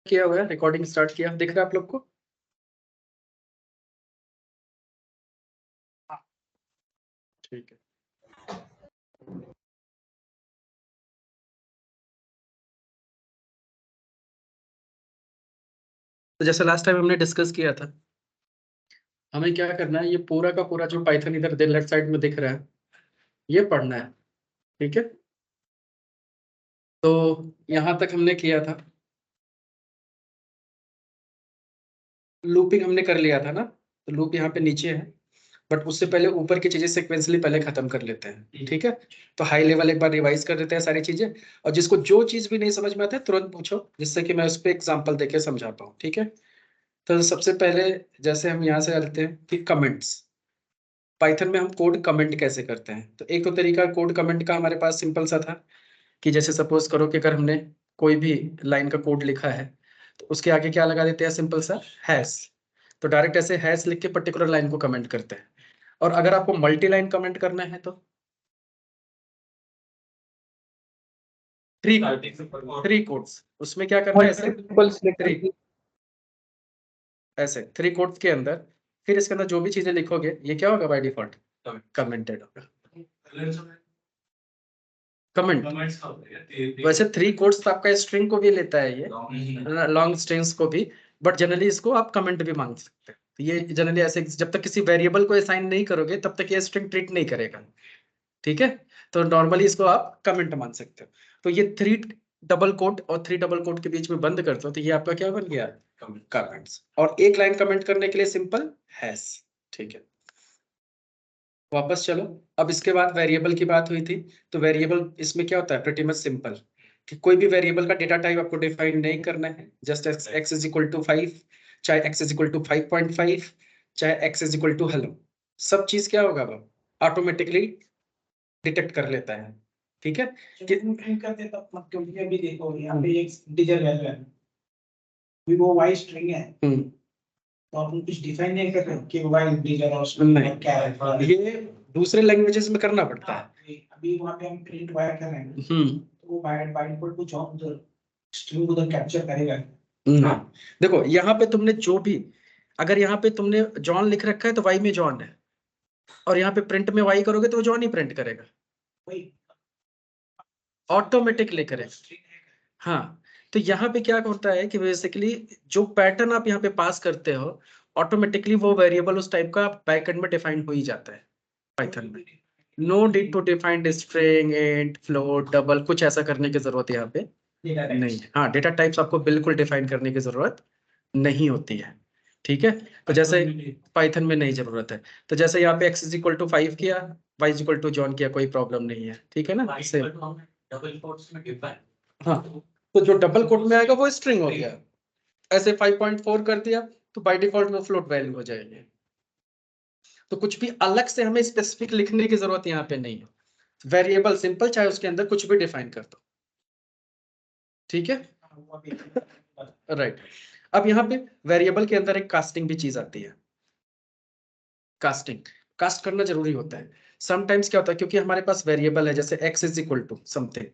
किया हुआ है, रिकॉर्डिंग स्टार्ट किया, दिख रहा है आप लोग को? ठीक है। तो जैसे लास्ट टाइम हमने डिस्कस किया था, हमें क्या करना है, ये पूरा का पूरा जो पाइथन इधर लेफ्ट साइड में दिख रहा है, ये पढ़ना है। ठीक है, तो यहां तक हमने किया था, लूपिंग हमने कर लिया था ना, तो लूप यहाँ पे नीचे है, बट उससे पहले ऊपर की चीजें सिक्वेंसली पहले खत्म कर लेते हैं। ठीक है, तो हाई लेवल एक बार रिवाइज कर देते हैं सारी चीजें, और जिसको जो चीज भी नहीं समझ में आता है तुरंत पूछो, जिससे कि मैं उस पर एग्जाम्पल देके समझा पाऊँ। ठीक है, तो सबसे पहले जैसे हम यहाँ से आते हैं कि कमेंट्स, पाइथन में हम कोड कमेंट कैसे करते हैं। तो एक तो तरीका कोड कमेंट का हमारे पास सिंपल सा था कि जैसे सपोज करो कि अगर हमने कोई भी लाइन का कोड लिखा है, तो उसके आगे क्या लगा देते हैं, सिंपल सा हैश। तो डायरेक्ट ऐसे हैश लिख के पर्टिकुलर लाइन को कमेंट करते हैं। और अगर आपको मल्टी लाइन कमेंट करना है तो थ्री कोड्स, उसमें क्या करना है, ऐसे थ्री कोड्स के अंदर, फिर इसके अंदर जो भी चीजें लिखोगे ये क्या होगा, बाय डिफॉल्ट कमेंटेड होगा। कमेंट वैसे थ्री कोट्स तो आपका स्ट्रिंग को भी लेता है, ये लॉन्ग स्ट्रिंग्स को भी, बट जनरली इसको आप कमेंट भी मांग सकते हैं। तो ये जनरली ऐसे जब तक किसी वेरिएबल को असाइन नहीं करोगे तब तक ये स्ट्रिंग ट्रीट नहीं करेगा। ठीक है, तो नॉर्मली इसको आप कमेंट मान सकते हो। तो ये थ्री डबल कोट और थ्री डबल कोट के बीच में बंद करते हो, तो ये आपका क्या बन गया, कमेंट्स। और एक लाइन कमेंट करने के लिए सिंपल हैश। ठीक है, वापस चलो। अब इसके बाद वेरिएबल की बात हुई थी, तो वेरिएबल इसमें क्या होता है, प्रीटी मच सिंपल, कि कोई भी वेरिएबल का डेटा टाइप आपको डिफाइन नहीं करना है। Just x is equal to 5, चाहे x इज इक्वल टू 5.5, चाहे x is equal to hello, सब चीज क्या होगा, वो ऑटोमेटिकली डिटेक्ट कर लेता है। ठीक है, करते तब मत, क्योंकि अभी देखो यहाँ पे एक इंटीजर वैल्यू है, अभी वो वाई स्ट्रिंग है, तो अपन कुछ डिफाइन नहीं कर रहे कि वाई इंटीजर और स्ट्रिंग क्या है, ये दूसरे लैंग्वेजेस में करना पड़ता है। अभी वहाँ पे हम प्रिंट वाई कर रहे हैं, तो वो बाय डिफॉल्ट कुछ और स्ट्रिंग उधर कैप्चर करेगा। देखो यहाँ पे तुमने जो भी, अगर यहाँ पे तुमने जॉन लिख रखा है तो वाई में जॉन है, और यहाँ पे प्रिंट में वाई करोगे तो वो जॉन ही प्रिंट करेगा, ऑटोमेटिकली करेगा। हाँ, तो यहाँ पे क्या होता है कि बेसिकली जो पैटर्न आप यहाँ पे पास करते हो, ऑटोमेटिकली वो वेरिएबल उस टाइप का बैकएंड में डिफाइन हो ही जाता है पाइथन में। No need to define string, int, float, double, कुछ ऐसा करने की जरूरत यहाँ पे नहीं है। हाँ, डेटा टाइप्स आपको बिल्कुल डिफाइन करने की जरूरत नहीं होती है। ठीक है, तो जैसे पाइथन में नहीं जरूरत है, तो जैसे यहाँ पे x इज इक्वल टू 5 किया, y is equal to John किया, कोई प्रॉब्लम नहीं है। ठीक है ना, इससे हाँ, तो जो डबल कोट में आएगा वो स्ट्रिंग हो गया, ऐसे 5.4 कर दिया तो बाय डिफॉल्ट वो फ्लोट वैल्यू हो जाएगी। तो कुछ भी अलग से हमें स्पेसिफिक लिखने की जरूरत यहाँ पे नहीं है, वेरिएबल सिंपल, चाहे उसके अंदर कुछ भी डिफाइन कर दो। ठीक है, राइट। अब यहाँ पे वेरिएबल के अंदर एक कास्टिंग भी चीज आती है। कास्टिंग, कास्ट करना जरूरी होता है। समटाइम्स क्या होता है, क्योंकि हमारे पास वेरिएबल है, जैसे x is equal to something,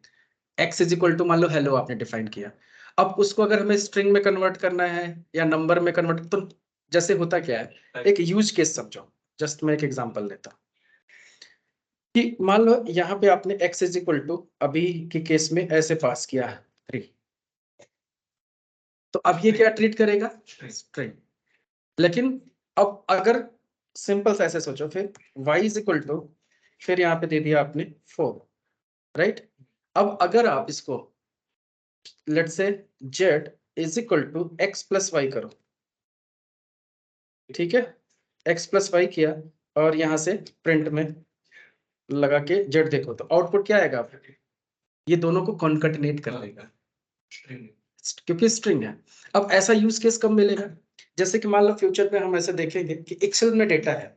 x is equal to मान लो हेलो आपने डिफाइन किया, अब उसको अगर हमें स्ट्रिंग में कन्वर्ट करना है या नंबर में कन्वर्ट, तो जैसे होता क्या है, एक यूज केस समझो। जस्ट मैं एक एग्जांपल लेता हूं कि मान लो यहाँ पे आपने x इज इक्वल टू अभी के केस में ऐसे पास किया है 3, तो अब ये क्या ट्रीट करेगा, स्ट्रिंग। लेकिन अब अगर सिंपल सा ऐसे सोचो, फिर y इज इक्वल टू, फिर यहाँ पे दे दिया आपने 4, राइट। अब अगर आप इसको let's say z is equal to x plus Y करो, ठीक है, x प्लस वाई किया, और यहाँ से प्रिंट में लगा के z देखो, तो आउटपुट क्या आएगा, ये दोनों को कॉन्कैटिनेट कर देगा, क्योंकि स्ट्रिंग है। अब ऐसा यूज केस कब मिलेगा, जैसे कि मान लो फ्यूचर में हम ऐसे देखेंगे कि एक्सेल में डेटा है,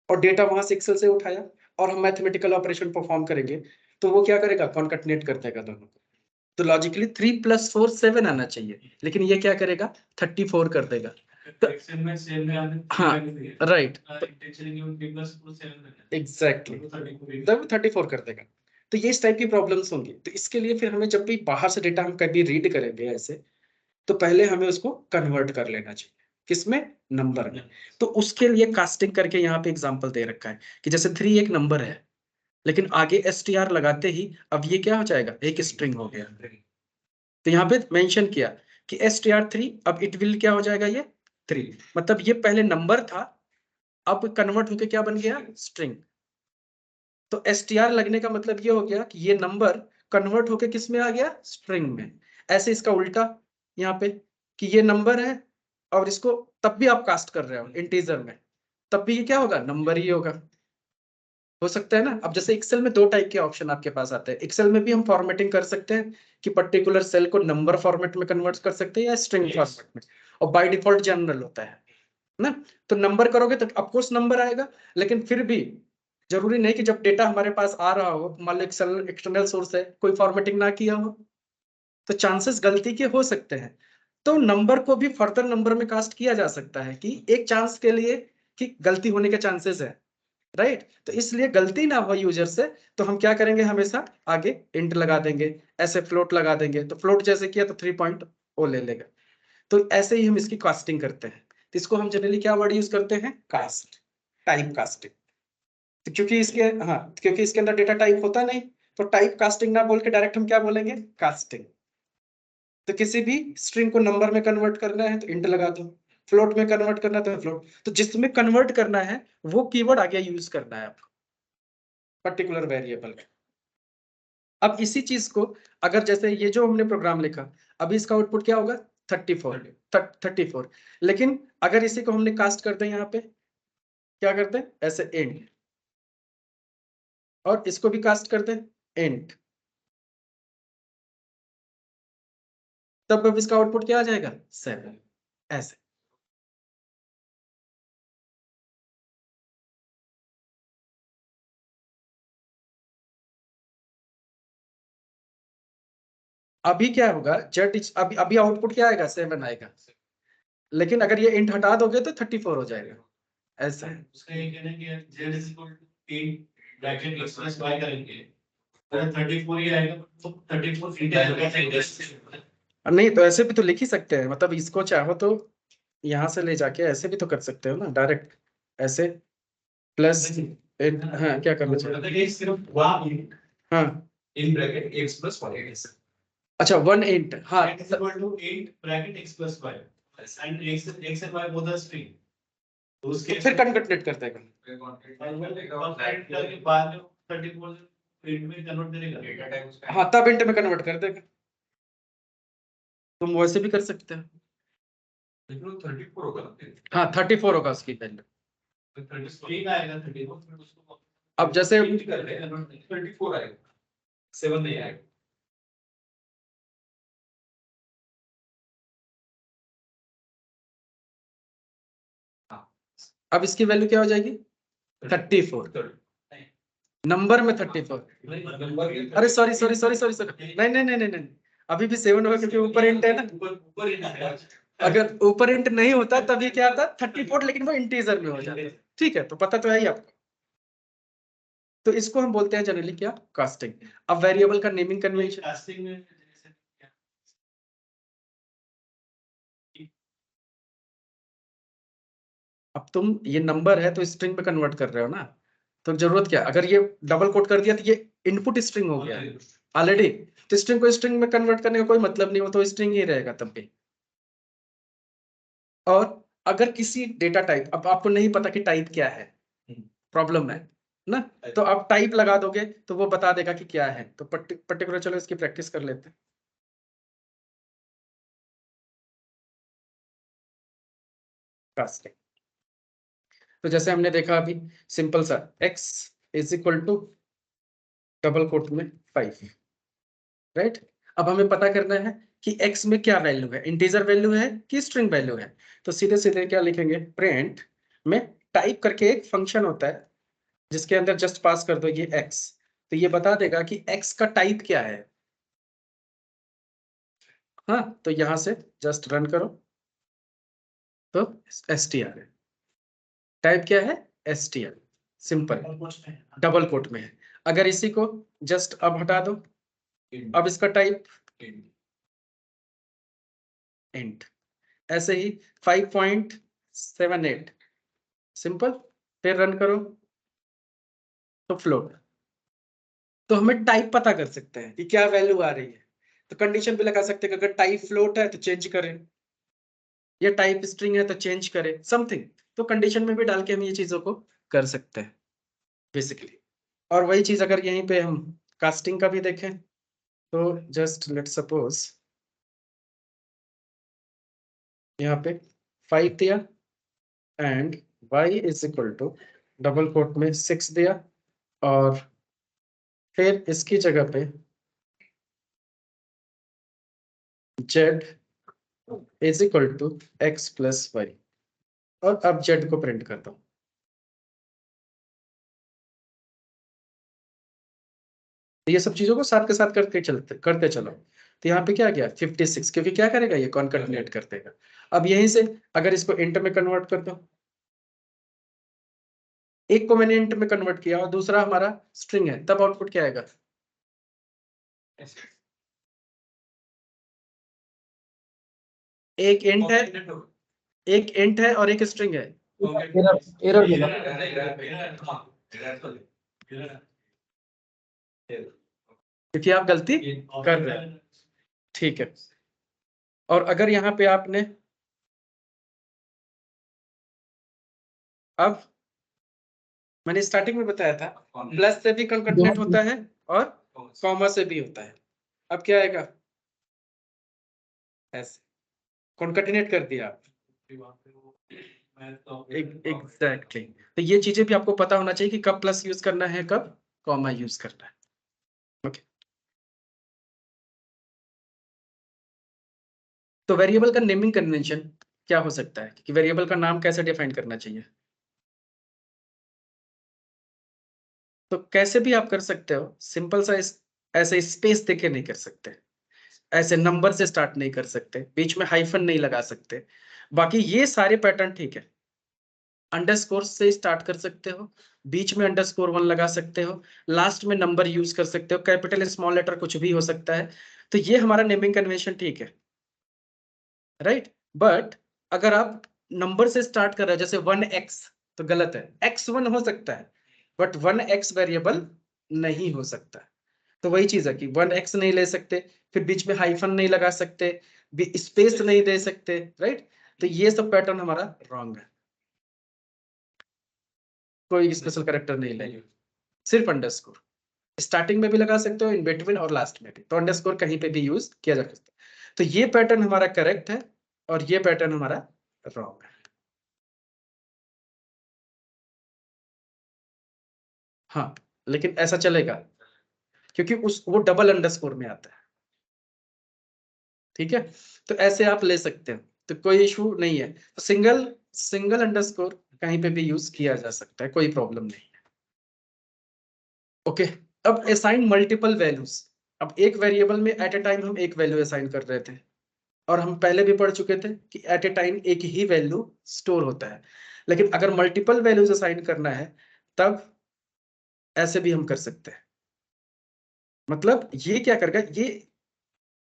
और डेटा वहां से एक्सेल से उठाया, और हम मैथमेटिकल ऑपरेशन परफॉर्म करेंगे, तो वो क्या करेगा, कॉन्कैटिनेट कर देगा दोनों को। तो लॉजिकली 3 + 4 7 आना चाहिए, लेकिन ये क्या करेगा, 34 कर देगा। तो हाँ, राइट, एग्जैक्टली, तब 34 कर देगा। तो ये इस टाइप की प्रॉब्लम्स होंगी, तो इसके लिए फिर हमें जब भी बाहर से डेटा हम कभी रीड करेंगे ऐसे, तो पहले हमें उसको कन्वर्ट कर लेना चाहिए, किसमें, नंबर में। तो उसके लिए कास्टिंग करके यहाँ पे एग्जांपल दे रखा है कि जैसे 3 एक नंबर है, लेकिन आगे str लगाते ही अब ये क्या हो जाएगा, एक स्ट्रिंग हो गया। तो यहाँ पे मेंशन किया कि str3 अब इट विल क्या हो जाएगा, ये 3, मतलब ये पहले नंबर था, अब कन्वर्ट होके क्या बन गया, स्ट्रिंग। तो str लगने का मतलब ये हो गया कि ये नंबर कन्वर्ट होके किस में आ गया, स्ट्रिंग में। ऐसे इसका उल्टा यहाँ पे कि ये नंबर है और इसको तब भी आप कास्ट कर रहे हो इंटीजर में, तब भी ये क्या होगा, नंबर ही होगा। हो सकता है ना। अब जैसे एक्सेल में 2 टाइप के ऑप्शन आपके पास आते हैं। एक्सेल में भी हम फॉर्मेटिंग कर सकते हैं कि पर्टिकुलर सेल को नंबर फॉर्मेट में कन्वर्ट कर सकते हैं या स्ट्रिंग फॉर्मेट में, और बाय डिफॉल्ट जनरल होता है ना। तो नंबर करोगे तो ऑफकोर्स नंबर आएगा, लेकिन फिर भी जरूरी नहीं कि जब डेटा हमारे पास आ रहा हो, मान लो एक्सटर्नल सोर्स है, कोई फॉर्मेटिंग ना किया हो, तो चांसेस गलती के हो सकते हैं। तो नंबर को भी फर्दर नंबर में कास्ट किया जा सकता है कि एक चांस के लिए कि गलती होने के चांसेस है, राइट। तो इसलिए गलती ना हो यूजर से, तो हम क्या करेंगे, हमेशा आगे इंट लगा देंगे, ऐसे फ्लोट लगा देंगे। तो फ्लोट जैसे किया तो 3 ले लेगा। तो ऐसे ही हम इसकी कास्टिंग करते हैं। तो इसको हम जनरली क्या वर्ड यूज करते हैं, कास्ट, टाइप कास्टिंग। तो क्योंकि इसके अंदर डेटा टाइप होता नहीं, तो टाइप कास्टिंग ना बोल के डायरेक्ट हम क्या बोलेंगे, कास्टिंग। तो किसी भी स्ट्रिंग को नंबर में कन्वर्ट करना है तो इंट लगा दो, फ्लोट में कन्वर्ट करना है तो फ्लोट। तो जिसमें कन्वर्ट करना है वो कीवर्ड आगे यूज करना है आपको पर्टिकुलर वेरिएबल में। अब इसी चीज को अगर जैसे ये जो हमने प्रोग्राम लिखा, अभी इसका आउटपुट क्या होगा, 34, लेकिन अगर इसी को हमने कास्ट करते हैं, यहाँ पे क्या करते हैं, ऐसे एंड, और इसको भी कास्ट करते हैं एंड, तब अब इसका आउटपुट क्या आ जाएगा, 7, ऐसे। अभी क्या होगा, अभी अभी आउटपुट क्या आएगा, 7 आएगा, लेकिन अगर ये इंट हटा दोगे तो 34 हो जाएगा, ऐसा है। उसका ये कहना है कि z is equal to 8 bracket x plus y करेंगे, अगर 34 ही आएगा तो 34 इंटीजर नहीं तो ऐसे भी तो लिख ही सकते हैं, मतलब इसको चाहो तो यहाँ से ले जाके ऐसे भी तो कर सकते हो ना, डायरेक्ट ऐसे प्लस, हाँ क्या करना चाहिए, मतलब ये सिर्फ वहां हाँ in bracket x plus y अच्छा 1 इंट, हाँ is equal to 8 bracket x plus y and x and y both are string, तो उसके फिर कन्वर्ट कर देगा, करके बाद में 34 प्रिंट में कन्वर्ट करेगा, हाँ तब इंट में कन्वर्ट कर देगा। तुम वैसे भी कर सकते हो, लेकिन वो 34 होगा ना, हाँ 34 होगा उसकी वैल्यू। 33 आएगा 34 फिर उसको अब जैसे 34 आएगा, 7 नहीं आएगा। अब इसकी वैल्यू क्या हो जाएगी, 34, नंबर में 34, अरे सॉरी नहीं नहीं नहीं नहीं नहीं, अभी भी 7 होगा क्योंकि ऊपर इंट है ना, अगर ऊपर इंट नहीं होता तभी क्या आता 34, लेकिन वो इंटीजर में हो जाता। ठीक है, तो पता तो है ही आपको। तो इसको हम बोलते हैं जनरली क्या, कास्टिंग। अब वेरिएबल का नेमिंग कन्वेंशन, कास्टिंग में अब तुम ये नंबर है तो स्ट्रिंग में कन्वर्ट कर रहे हो ना, तो जरूरत क्या, अगर ये डबल कोट कर दिया तो ये इनपुट स्ट्रिंग हो गया ऑलरेडी, तो स्ट्रिंग को स्ट्रिंग में कन्वर्ट करने का कोई मतलब नहीं, वो तो स्ट्रिंग ही रहेगा तब भी। और अगर किसी डेटा टाइप, अब आपको नहीं पता कि टाइप क्या है, प्रॉब्लम है ना, तो आप टाइप लगा दोगे तो वो बता देगा कि क्या है। तो पर्टिकुलर चलो इसकी प्रैक्टिस कर लेते हैं। कास्टिंग, तो जैसे हमने देखा अभी सिंपल सा x is equal to double quote में 5, राइट। अब हमें पता करना है कि x में क्या वैल्यू है, इंटीजर वैल्यू है कि स्ट्रिंग वैल्यू है। तो सीधे सीधे क्या लिखेंगे, प्रिंट में टाइप करके एक फंक्शन होता है जिसके अंदर जस्ट पास कर दो ये x, तो ये बता देगा कि x का टाइप क्या है। हाँ तो यहां से जस्ट रन करो तो str है, टाइप क्या है, str, सिंपल, डबल कोट में है। अगर इसी को जस्ट अब हटा दो, अब इसका टाइप इंट। ऐसे ही 5.78 सिंपल, फिर रन करो तो फ्लोट। तो हमें टाइप पता कर सकते हैं कि क्या वैल्यू आ रही है, तो कंडीशन भी लगा सकते हैं कि अगर टाइप फ्लोट है तो चेंज करें, या टाइप स्ट्रिंग है तो चेंज करें समथिंग। तो कंडीशन में भी डाल के हम ये चीजों को कर सकते हैं बेसिकली। और वही चीज अगर यहीं पे हम कास्टिंग का भी देखें तो जस्ट लेट सपोज यहाँ पे 5 दिया and y is equal to double quote में 6 दिया, और फिर इसकी जगह पे z is equal to x plus Y, और अब z को प्रिंट करता हूं। तो ये सब चीजों को साथ के साथ करते चलो। तो यहाँ पे क्या गया 56, क्योंकि क्या करेगा ये कॉन्कैटिनेट कर देगा। अब यहीं से अगर इसको इंट में कन्वर्ट कर दो, एक को मैंने इंट में कन्वर्ट किया और दूसरा हमारा स्ट्रिंग है, तब आउटपुट क्या आएगा? एक इंट है, एक इंट है और एक स्ट्रिंग है। एरर मिला। क्योंकि आप गलती कर रहे हैं, ठीक है। और अगर यहाँ पे आपने अब मैंने स्टार्टिंग में बताया था प्लस से भी कॉन्कैटिनेट होता है और कॉमा से भी होता है। अब क्या आएगा? ऐसे कॉन्कैटिनेट कर दिया आप। एग्जैक्टली। तो ये चीजें भी आपको पता होना चाहिए कि कब प्लस यूज करना है, कब कॉमा यूज करना है। ओके। तो वेरिएबल का नेमिंग कन्वेंशन क्या हो सकता है कि वेरिएबल का नाम कैसे डिफाइन करना चाहिए? तो कैसे भी आप कर सकते हो, सिंपल सा ऐसे स्पेस देके नहीं कर सकते, ऐसे नंबर से स्टार्ट नहीं कर सकते, बीच में हाइफन नहीं लगा सकते। बाकी ये सारे पैटर्न ठीक है। अंडरस्कोर से स्टार्ट कर सकते हो, बीच में अंडरस्कोर 1 लगा सकते हो, लास्ट में नंबर यूज कर सकते हो, कैपिटल स्मॉल लेटर कुछ भी हो सकता है। तो ये हमारा नेमिंग कन्वेंशन ठीक है, राइट। बट अगर आप नंबर से स्टार्ट कर रहे हो जैसे 1x, तो गलत है। x1 हो सकता है बट 1x वेरिएबल नहीं हो सकता। तो वही चीज है कि 1x नहीं ले सकते, फिर बीच में हाइफन नहीं लगा सकते, स्पेस नहीं दे सकते, राइट। तो ये सब पैटर्न हमारा रॉन्ग है। कोई स्पेशल कैरेक्टर नहीं लेंगे, सिर्फ अंडरस्कोर। स्टार्टिंग में भी लगा सकते हो, इन बिटवीन और लास्ट में भी, तो अंडरस्कोर कहीं पे भी यूज किया जा सकता है। तो ये पैटर्न हमारा करेक्ट है और ये पैटर्न हमारा रॉन्ग है। हाँ, लेकिन ऐसा चलेगा क्योंकि उस वो डबल अंडरस्कोर में आता है, ठीक है। तो ऐसे आप ले सकते हो, तो कोई इशू नहीं है। तो सिंगल सिंगल अंडरस्कोर कहीं पे भी यूज किया जा सकता है, कोई प्रॉब्लम नहीं है। ओके। अब असाइन मल्टीपल वैल्यूज। अब एक वेरिएबल में एट ए टाइम हम एक वैल्यू असाइन कर रहे थे, और हम पहले भी पढ़ चुके थे कि एट ए टाइम एक ही वैल्यू स्टोर होता है। लेकिन अगर मल्टीपल वैल्यूज असाइन करना है तब ऐसे भी हम कर सकते हैं। मतलब ये क्या करेगा, ये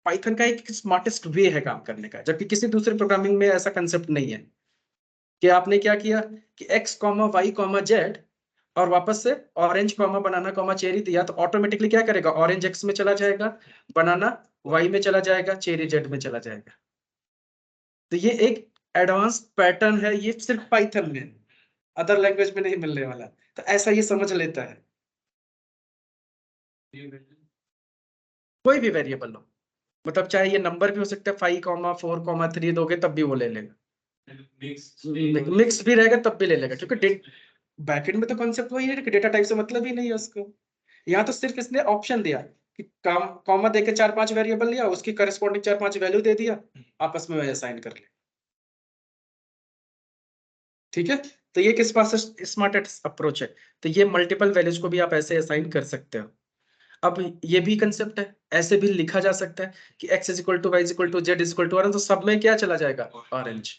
पाइथन का एक स्मार्टेस्ट वे है काम करने का, जबकि किसी दूसरे प्रोग्रामिंग में ऐसा कंसेप्ट नहीं है। कि आपने क्या किया कि x comma Y comma Z और वापस से orange comma banana comma cherry दिया, तो ऑटोमेटिकली क्या करेगा, ऑरेंज x में चला जाएगा, बनाना y में चला जाएगा, चेरी जेड में चला जाएगा। तो ये एक एडवांस पैटर्न है, ये सिर्फ पाइथन में, अदर लैंग्वेज में नहीं मिलने वाला। तो ऐसा ये समझ लेता है। कोई भी वेरिएबल लो, मतलब चाहे ये नंबर भी हो सकता है, 5,4,3 दोगे तब भी वो ले लेगा, मिक्स भी रहेगा तब भी ले लेगा, क्योंकि बैकएंड में तो कॉन्सेप्ट वही है कि डेटा टाइप से मतलब ही नहीं है उसको। यहाँ तो सिर्फ इसने ऑप्शन दिया कि कॉमा देके 4-5 वेरिएबल लिया, उसकी करस्पॉन्डिंग 4-5 वैल्यू दे दिया, आपस में असाइन कर ले, ठीक है। तो ये किस पास स्मार्टेस्ट अप्रोच है। तो ये मल्टीपल वैल्यूज को भी आप ऐसे असाइन कर सकते हो। अब ये भी कंसेप्ट है, ऐसे भी लिखा जा सकता है कि x is equal to Y is equal to Z is equal to orange, तो सब में क्या चला जाएगा, ऑरेंज।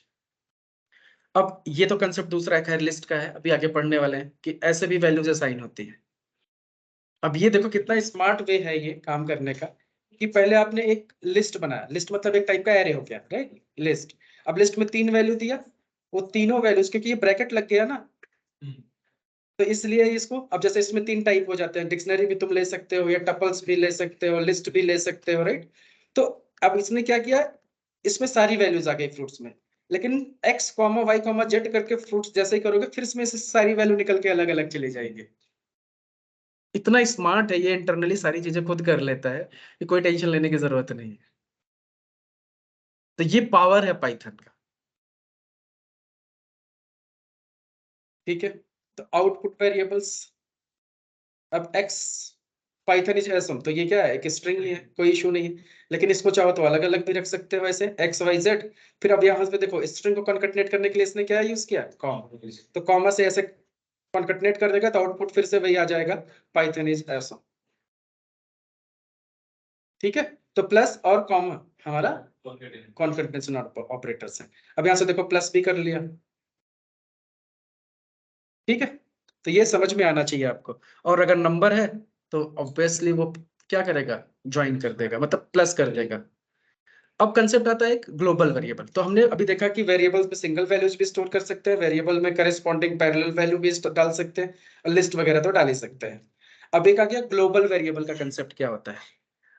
अब ये तो कंसेप्ट दूसरा है, खैर लिस्ट का है, अभी आगे पढ़ने वाले हैं कि ऐसे भी वैल्यूज असाइन होती है। अब ये देखो कितना स्मार्ट वे है ये काम करने का, कि पहले आपने एक लिस्ट बनाया, लिस्ट मतलब एक टाइप का एरे हो गया, राइट, लिस्ट। अब लिस्ट में 3 वैल्यू दिया, वो तीनों वैल्यूज, क्योंकि ये ब्रैकेट लग गया ना, तो इसलिए इसको, अब जैसे इसमें 3 टाइप हो जाते हैं, डिक्शनरी भी तुम ले सकते हो, या टपल्स भी ले सकते हो, लिस्ट भी ले सकते हो, राइट। तो अब इसने क्या किया, इसमें सारी वैल्यूज आ गई फ्रूट्स में, लेकिन x, y, z करके फ्रूट्स जैसे ही करोगे, फिर इसमें से सारी वैल्यू निकल के अलग अलग चली जाएंगे। इतना स्मार्ट है ये, इंटरनली सारी चीजें खुद कर लेता है, कि कोई टेंशन लेने की जरूरत नहीं है। तो ये पावर है पाइथन का, ठीक है। तो आउटपुट वेरिएबल्स, अब x पाइथन इज असम, तो ये क्या है, एक स्ट्रिंग ही है, कोई इशू नहीं है। लेकिन इसको चाहो तो अलग अलग भी रख सकते हो ऐसे, x y z। फिर अब यहाँ पे देखो, स्ट्रिंग को कॉन्कैटिनेट करने के लिए इसने क्या यूज किया, कॉमा। तो कॉमा से ऐसे कॉन्कैटिनेट कर देगा, तो आउटपुट फिर से वही आ जाएगा, पाइथन इज असम, ठीक है। तो प्लस और कॉमा हमारा कॉन्कैटिनेशन ऑपरेटर्स है। अब यहाँ से देखो प्लस भी कर लिया, ठीक है। तो ये समझ में आना चाहिए आपको। और अगर नंबर है तो ऑब्वियसली वो क्या करेगा, ज्वाइन कर देगा, मतलब प्लस कर देगा। अब कंसेप्ट आता है एक ग्लोबल वेरिएबल। तो हमने अभी देखा कि वेरिएबल्स में सिंगल वैल्यूज भी स्टोर कर सकते हैं, वेरिएबल में करेस्पॉन्डिंग पैरेलल वैल्यू भी डाल सकते हैं, और लिस्ट वगैरह तो डाल ही सकते हैं। अब एक आ गया ग्लोबल वेरिएबल का कंसेप्ट क्या होता है।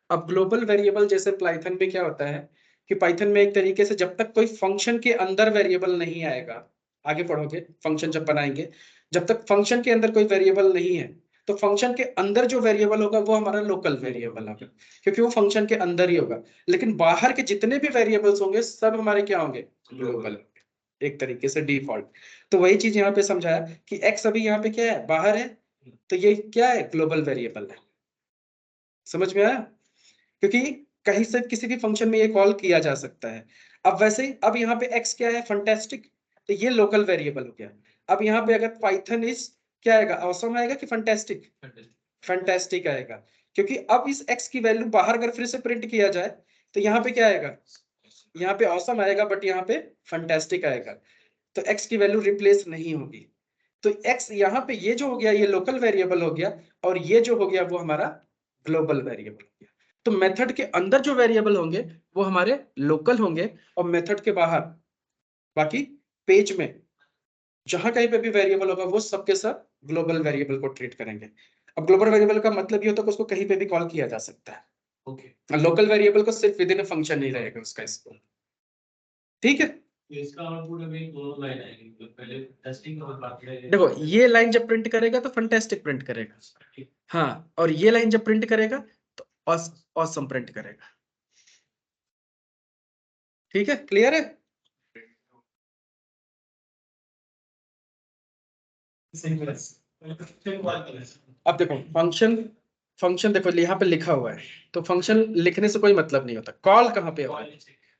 अब ग्लोबल वेरिएबल जैसे पाइथन में क्या होता है कि पाइथन में एक तरीके से जब तक कोई फंक्शन के अंदर वेरिएबल नहीं आएगा, आगे पढ़ोगे फंक्शन जब बनाएंगे, जब तक फंक्शन के अंदर कोई वेरिएबल नहीं है, तो फंक्शन के अंदर जो वेरिएबल होगा वो हमारा लोकल वेरिएबल होगा, क्योंकि वो फंक्शन के अंदर ही होगा। लेकिन बाहर के जितने भी वेरिएबल्स होंगे सब हमारे क्या होंगे, ग्लोबल, एक तरीके से डिफॉल्ट। तो वही चीज यहाँ पे समझाया कि एक्स अभी यहाँ पे क्या है, बाहर है, तो ये क्या है, ग्लोबल वेरिएबल है। समझ में आया, क्योंकि कहीं से किसी भी फंक्शन में ये कॉल किया जा सकता है। अब वैसे ही अब यहाँ पे x क्या है, फंटेस्टिक, तो ये लोकल वेरिएबल हो गया। अब यहाँ पे अगर पाइथन इज क्या आएगा, ऑसम आएगा कि फंटेस्टिक, फंटेस्टिक आएगा। क्योंकि अब इस x की वैल्यू बाहर अगर फिर से प्रिंट किया जाए, तो यहाँ पे क्या आएगा, यहाँ पे ऑसम आएगा, बट यहाँ पे फंटेस्टिक आएगा। तो x की वैल्यू रिप्लेस नहीं होगी। तो x यहाँ पे ये जो हो गया, ये लोकल वेरिएबल हो गया, और ये जो हो गया वो हमारा ग्लोबल वेरिएबल हो गया। तो मेथड के अंदर जो वेरिएबल होंगे वो हमारे लोकल होंगे, और मेथड के बाहर बाकी पेज में जहां कहीं पे भी वेरिएबल होगा वो सबके सब ग्लोबल वेरिएबल को ट्रीट करेंगे। अब ग्लोबल वेरिएबल का मतलब ये होता है कि उसको कहीं पे भी कॉल किया जा सकता है। ओके, लोकल वेरिएबल को सिर्फ विद इन फंक्शन नहीं रहेगा उसका स्कोप, ठीक है। इसका आउटपुट अभी दोनों लाइन आएगी, तो पहले टेस्टिंग और बात करें। देखो ये लाइन जब प्रिंट करेगा तो फंटेस्टिक प्रिंट करेगा, हाँ, और ये लाइन जब प्रिंट करेगा तो ऑसम प्रिंट करेगा, ठीक है, क्लियर है। अब देखो फंक्शन, फंक्शन देखो यहाँ पे लिखा हुआ है, तो फंक्शन लिखने से कोई मतलब नहीं होता। कॉल कहाँ पे होगा,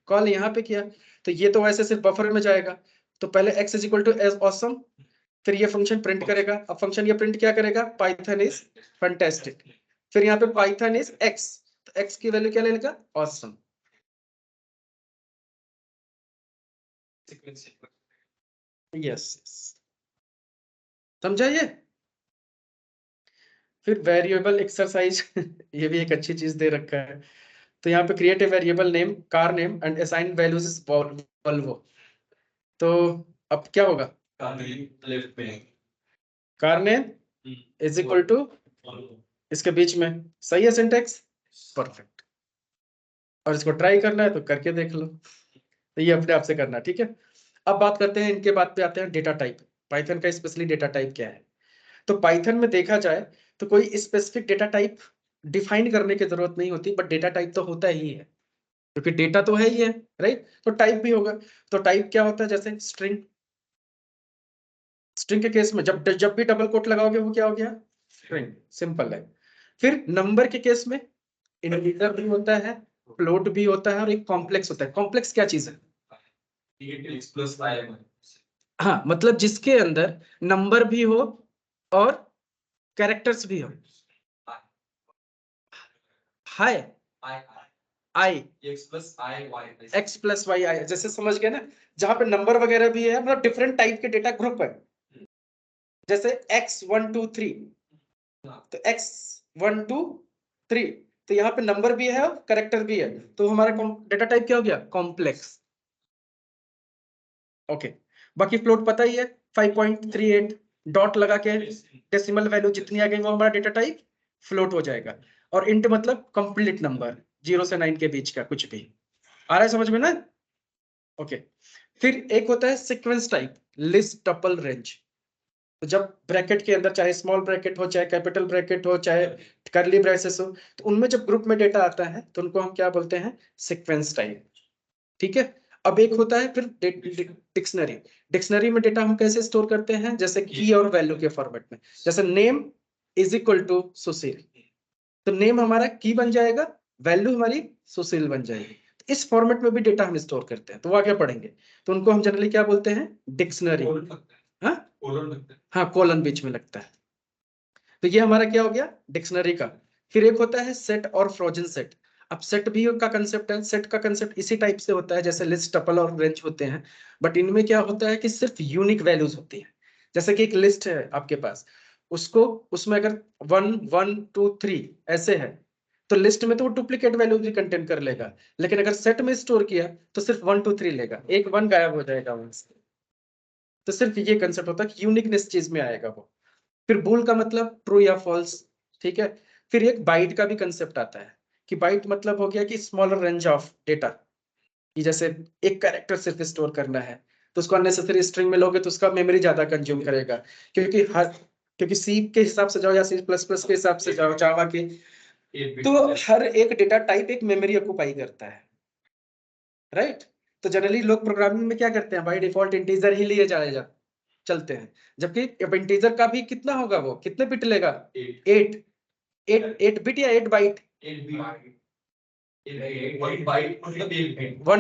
कॉल यहाँ पे किया, तो ये तो वैसे सिर्फ बफर में जाएगा। तो पहले x is equal to awesome, फिर ये फंक्शन प्रिंट करेगा। अब फंक्शन ये प्रिंट क्या करेगा, पाइथन इज फैंटास्टिक, फिर यहाँ पे पाइथन इज x, तो x की वैल्यू क्या लेगा, ऑसम। यस, समझा ये। फिर वेरिएबल एक्सरसाइज ये भी एक अच्छी चीज दे रखा है। तो यहाँ पे create a variable name car name and assign values is Volvo. तो अब क्या होगा, लेफ्ट में car name is equal to, इसके बीच में, सही है सिंटेक्स, परफेक्ट। और इसको ट्राई करना है तो करके देख लो, तो ये अपने आप से करना, ठीक है। अब बात करते हैं, इनके बाद पे आते हैं डेटा टाइप। पाइथन का स्पेशली डेटा टाइप क्या है। तो पाइथन में देखा जाए तो कोई स्पेसिफिक डेटा टाइप डिफाइन करने की जरूरत नहीं होती, बट डेटा टाइप तो होता ही है, क्योंकि डेटा तो है ही है, राइट। तो टाइप भी होगा। तो टाइप क्या होता है, जैसे स्ट्रिंग, स्ट्रिंग के केस में जब जब भी डबल कोट लगाओगे वो क्या हो गया, स्ट्रिंग, सिंपल है। फिर नंबर के केस में इंटीजर भी होता है, फ्लोट भी होता है, और एक कॉम्प्लेक्स होता है। कॉम्प्लेक्स क्या चीज है, हाँ, मतलब जिसके अंदर नंबर भी हो और कैरेक्टर्स भी हो। हाय आई, एक्स प्लस वाई आई, जैसे समझ गए ना, जहां पे नंबर वगैरह भी है, मतलब डिफरेंट टाइप के डेटा ग्रुप है। जैसे x 1 2 3, तो x 1 2 3, तो यहाँ पे नंबर भी है और कैरेक्टर भी है, तो हमारा डेटा टाइप क्या हो गया? कॉम्प्लेक्स। ओके, बाकी फ्लोट पता ही है 5.38 डॉट लगा के डेसिमल वैल्यू जितनी आ गई वो हमारा डेटा टाइप फ्लोट हो जाएगा। और इंट मतलब कंप्लीट नंबर 0 से 9 के बीच का कुछ भी। आ रहा है समझ में ना? ओके, फिर एक होता है sequence type, list, tuple, range. तो जब ब्रैकेट के अंदर चाहे स्मॉल ब्रैकेट हो, चाहे कैपिटल ब्रैकेट हो, चाहे कर्ली ब्रेसेस हो, तो उनमें जब ग्रुप में डेटा आता है तो उनको हम क्या बोलते हैं? Sequence type. ठीक है, अब एक होता है फिर डिक्शनरी। डिक्शनरी में डेटा हम कैसे स्टोर करते हैं? जैसे की और वैल्यू के फॉर्मेट में। जैसे नेम इज इक्वल टू सुशील, तो नेम हमारा की बन जाएगा, वैल्यू हमारी सुशील बन जाएगी। तो इस फॉर्मेट में भी डेटा हम स्टोर करते हैं, तो वो आगे पढ़ेंगे। तो उनको हम जनरली क्या बोलते हैं? डिक्शनरी। हाँ, कोलन बीच में लगता है। तो ये हमारा क्या हो गया? डिक्शनरी का। फिर एक होता है सेट और फ्रोजन सेट। अब सेट भी का कंसेप्ट है, सेट का कंसेप्ट इसी टाइप से होता है जैसे लिस्ट, टपल और रेंज होते हैं, बट इनमें क्या होता है कि सिर्फ यूनिक वैल्यूज होती है। जैसे कि एक लिस्ट है आपके पास, उसको उसमें अगर 1 1 2 3 ऐसे है, तो लिस्ट में तो वो डुप्लीकेट वैल्यू भी कंटेन कर लेगा, लेकिन अगर सेट में स्टोर किया तो सिर्फ 1 2 3 लेगा, एक 1 गायब हो जाएगा वहां से। तो सिर्फ ये कंसेप्ट होता है कि यूनिकनेस चीज में आएगा वो। फिर बूल का मतलब ट्रू या फॉल्स। ठीक है, फिर एक बाइट का भी कंसेप्ट आता है कि बाइट मतलब हो गया कि स्मॉलर रेंज ऑफ डेटा, कि जैसे एक कैरेक्टर सिर्फ स्टोर करना है, तो उसको अननेसेसरी स्ट्रिंग में लोगे तो उसका मेमोरी ज्यादा कंज्यूम करेगा। क्योंकि सी के हिसाब से जाओ या C++ के हिसाब से जाओ, जावा के, तो हर एक डेटा टाइप एक मेमोरी ऑक्युपाई करता है, राइट? तो जनरली लोग प्रोग्रामिंग में क्या करते हैं? बाय डिफॉल्ट इंटीजर ही लिए जाएगा, चलते हैं। जबकि अब इंटीजर का भी कितना होगा, वो कितने बिट लेगा? 8 बिट या 8 बाइट? 1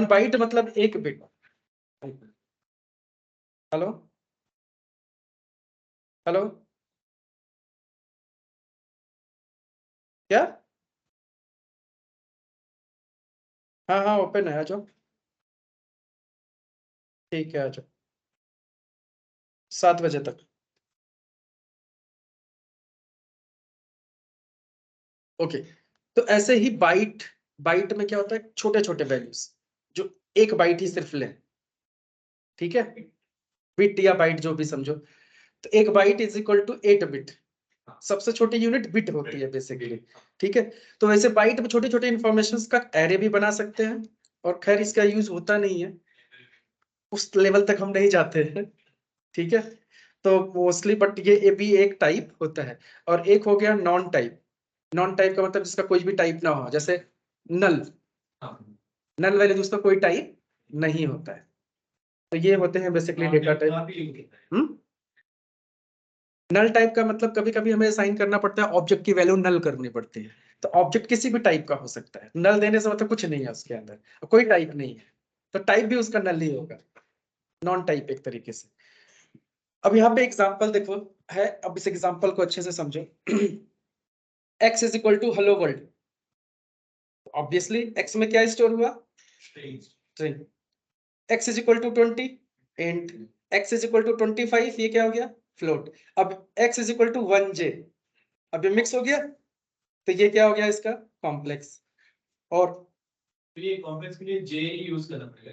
बाइट मतलब 1 बिट। हेलो हेलो, क्या? हाँ हाँ, ओपन है, आ जाओ। ठीक है, आ जाओ 7 बजे तक। ओके, तो ऐसे ही बाइट, बाइट में क्या होता है? छोटे छोटे वैल्यूज जो 1 बाइट ही सिर्फ ले। ठीक है, बिट या बाइट जो भी समझो। तो 1 byte is equal to 8 bit. सबसे छोटी यूनिट बिट होती है बेसिकली। ठीक है, तो वैसे बाइट में छोटे छोटे इंफॉर्मेशन का एरे भी बना सकते हैं, और खैर इसका यूज होता नहीं है, उस लेवल तक हम नहीं जाते हैं। ठीक है, तो मोस्टली, बट ये भी एक टाइप होता है। और एक हो गया नॉन टाइप। नॉन टाइप का मतलब जिसका कोई भी टाइप ना हो, जैसे नल। नल वैल्यू जिसका कोई टाइप नहीं होता है, तो ये होते हैं basically data type. Null type का मतलब कभी कभी हमें साइन करना पड़ता है, ऑब्जेक्ट की वैल्यू नल करनी पड़ती है। तो ऑब्जेक्ट किसी भी टाइप का हो सकता है, नल देने से मतलब कुछ नहीं है उसके अंदर, कोई टाइप नहीं है, तो टाइप भी उसका नल ही होगा, नॉन टाइप एक तरीके से। अब यहाँ पे एग्जांपल देखो है, अब इस एग्जांपल को अच्छे से समझो। x is equal to hello world. Obviously x में क्या स्टोर हुआ? String. x is equal to 20 int, x is equal to 25, ये क्या हो गया? फ्लोट। अब x is equal to 1j, अब ये मिक्स हो गया, तो ये क्या हो गया इसका? कॉम्प्लेक्स। और तो ये कॉम्प्लेक्स के लिए जे ही यूज करना पड़ेगा,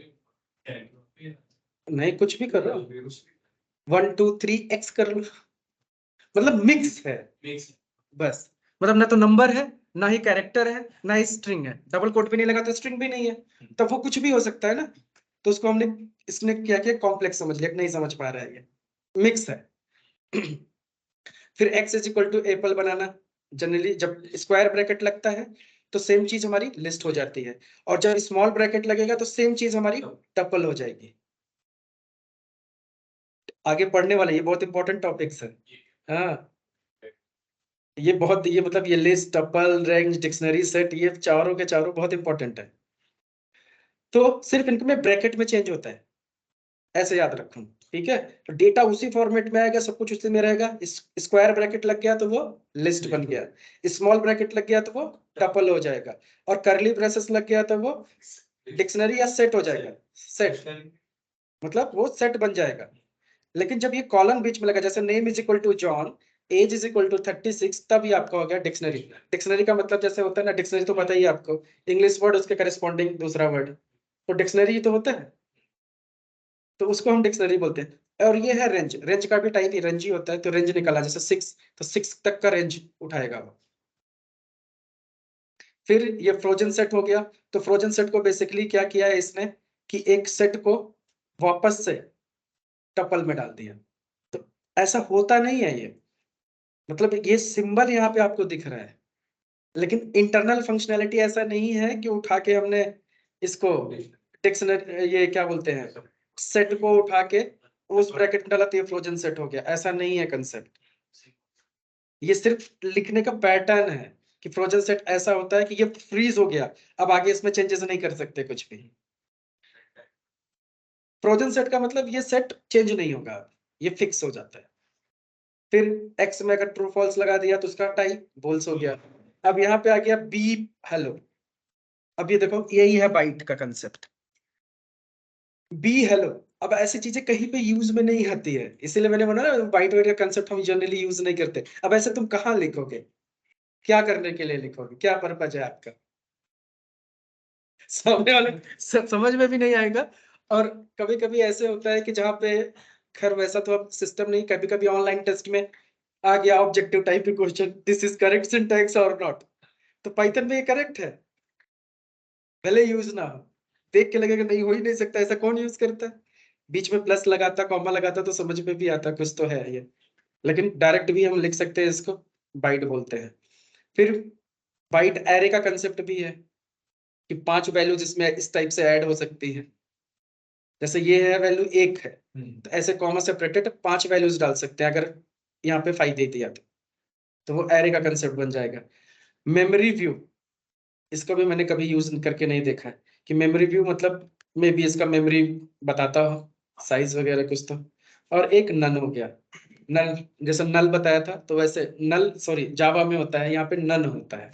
नहीं, कुछ भी कर रहा हूँ, 1 2 3 x कर लो, मतलब मिक्स है बस। मतलब ना तो नंबर है, ना ही कैरेक्टर है, ना ही स्ट्रिंग है, डबल कोट भी नहीं लगा तो स्ट्रिंग भी नहीं है, तब वो कुछ भी हो सकता है ना। तो उसको हमने, इसने क्या किया? कॉम्प्लेक्स समझ लिया, नहीं समझ पा रहा है, ये मिक्स है। फिर x is equal to apple banana. Generally जब स्क्वायर ब्रैकेट लगता है तो सेम चीज हमारी लिस्ट हो जाती है, और जब स्मॉल ब्रैकेट लगेगा तो सेम चीज हमारी टपल हो जाएगी। आगे पढ़ने वाले ये बहुत इंपॉर्टेंट टॉपिक्स है। हाँ, ये मतलब ये list, tuple, range, dictionary, set, ये चारों के चारों बहुत इंपॉर्टेंट है। तो सिर्फ इनमें ब्रैकेट में चेंज होता है, ऐसे याद रखूं। ठीक है, तो डेटा उसी फॉर्मेट में आएगा, सब कुछ उसी में रहेगा। स्क्वायर ब्रैकेट लग गया तो वो लिस्ट बन गया, स्मॉल ब्रैकेट लग गया तो वो टपल हो जाएगा, और कर्ली ब्रेसेस लग गया तो वो डिक्शनरी या सेट हो जाएगा। सेट मतलब वो सेट बन जाएगा। लेकिन जब ये कॉलन बीच में लगा, जैसे name is equal to John, age is equal to 36, तब ये आपका हो गया डिक्शनरी। डिक्शनरी का मतलब जैसे होता है ना, डिक्शनरी तो पता ही है आपको, इंग्लिश वर्ड उसके करेस्पॉन्डिंग दूसरा वर्ड, तो डिक्शनरी ही तो होता है, तो उसको हम डिक्शनरी बोलते हैं। और ये है रेंज, रेंज का भी टाइप रेंज ही होता है, तो रेंज निकाला जैसे 6, तो 6 तक का रेंज उठाएगा वो। फिर ये फ्रोजन सेट हो गया, तो फ्रोजन सेट को बेसिकली क्या किया है इसने कि एक सेट को वापस से टपल में डाल दिया। तो ऐसा होता नहीं है ये, मतलब ये सिंबल यहाँ पे आपको दिख रहा है, लेकिन इंटरनल फंक्शनैलिटी ऐसा नहीं है कि उठा के हमने इसको डिक्शनरी, ये क्या बोलते हैं, सेट को उठा के उस ब्रैकेट में डाला तो ये फ्रोजन सेट हो गया, ऐसा नहीं है कंसेप्ट। ये सिर्फ लिखने का पैटर्न है कि फ्रोजन सेट ऐसा होता है कि ये फ्रीज हो गया, अब आगे इसमें चेंजेस नहीं कर सकते कुछ भी। फ्रोजन सेट का मतलब ये सेट चेंज नहीं होगा, ये फिक्स हो जाता है। फिर एक्स में अगर ट्रू फॉल्स लगा दिया तो उसका टाइप बोल्स हो गया। अब यहाँ पे आ गया बी हेलो, अब ये देखो यही है बाइट का कंसेप्ट, बी हेलो। अब ऐसी चीजें कहीं पे यूज में नहीं आती है, इसीलिए मैंने बोला ना बाइट वाइट का कंसेप्ट हम जनरली यूज नहीं करते। अब ऐसे तुम कहाँ लिखोगे, क्या करने के लिए लिखोगे, क्या पर्पज है आपका, सामने वाले समझ में भी नहीं आएगा। और कभी कभी ऐसे होता है कि जहाँ पे, खैर वैसा तो अब सिस्टम नहीं, कभी कभी ऑनलाइन टेस्ट में आ गया ऑब्जेक्टिव टाइप के question, this is correct syntax और नॉट, तो पाइथन में ये करेक्ट है, भले यूज ना हो, देख के लगेगा नहीं हो ही नहीं सकता, ऐसा कौन यूज करता है, बीच में प्लस लगाता कॉमा लगाता तो समझ में भी आता कुछ तो है ये, लेकिन डायरेक्ट भी हम लिख सकते हैं इसको, बाइट बोलते हैं। फिर बाइट एरे का कंसेप्ट भी है कि 5 वैल्यू जिसमें इस टाइप से ऐड हो सकती है, जैसे ये है वैल्यू 1 है, तो ऐसे कॉमा सेपरेटेड 5 वैल्यूज डाल सकते हैं, अगर यहाँ पे 5 दे दिया तो वो एरे का कंसेप्ट बन जाएगा। मेमोरी व्यू, इसको भी मैंने कभी यूज करके नहीं देखा है कि मेमोरी व्यू मतलब मे बी इसका मेमोरी बताता हो, साइज वगैरह कुछ तो। और एक नन हो गया, नल, जैसे नल बताया था तो वैसे नल, सॉरी जावा में होता है, यहाँ पे नन होता है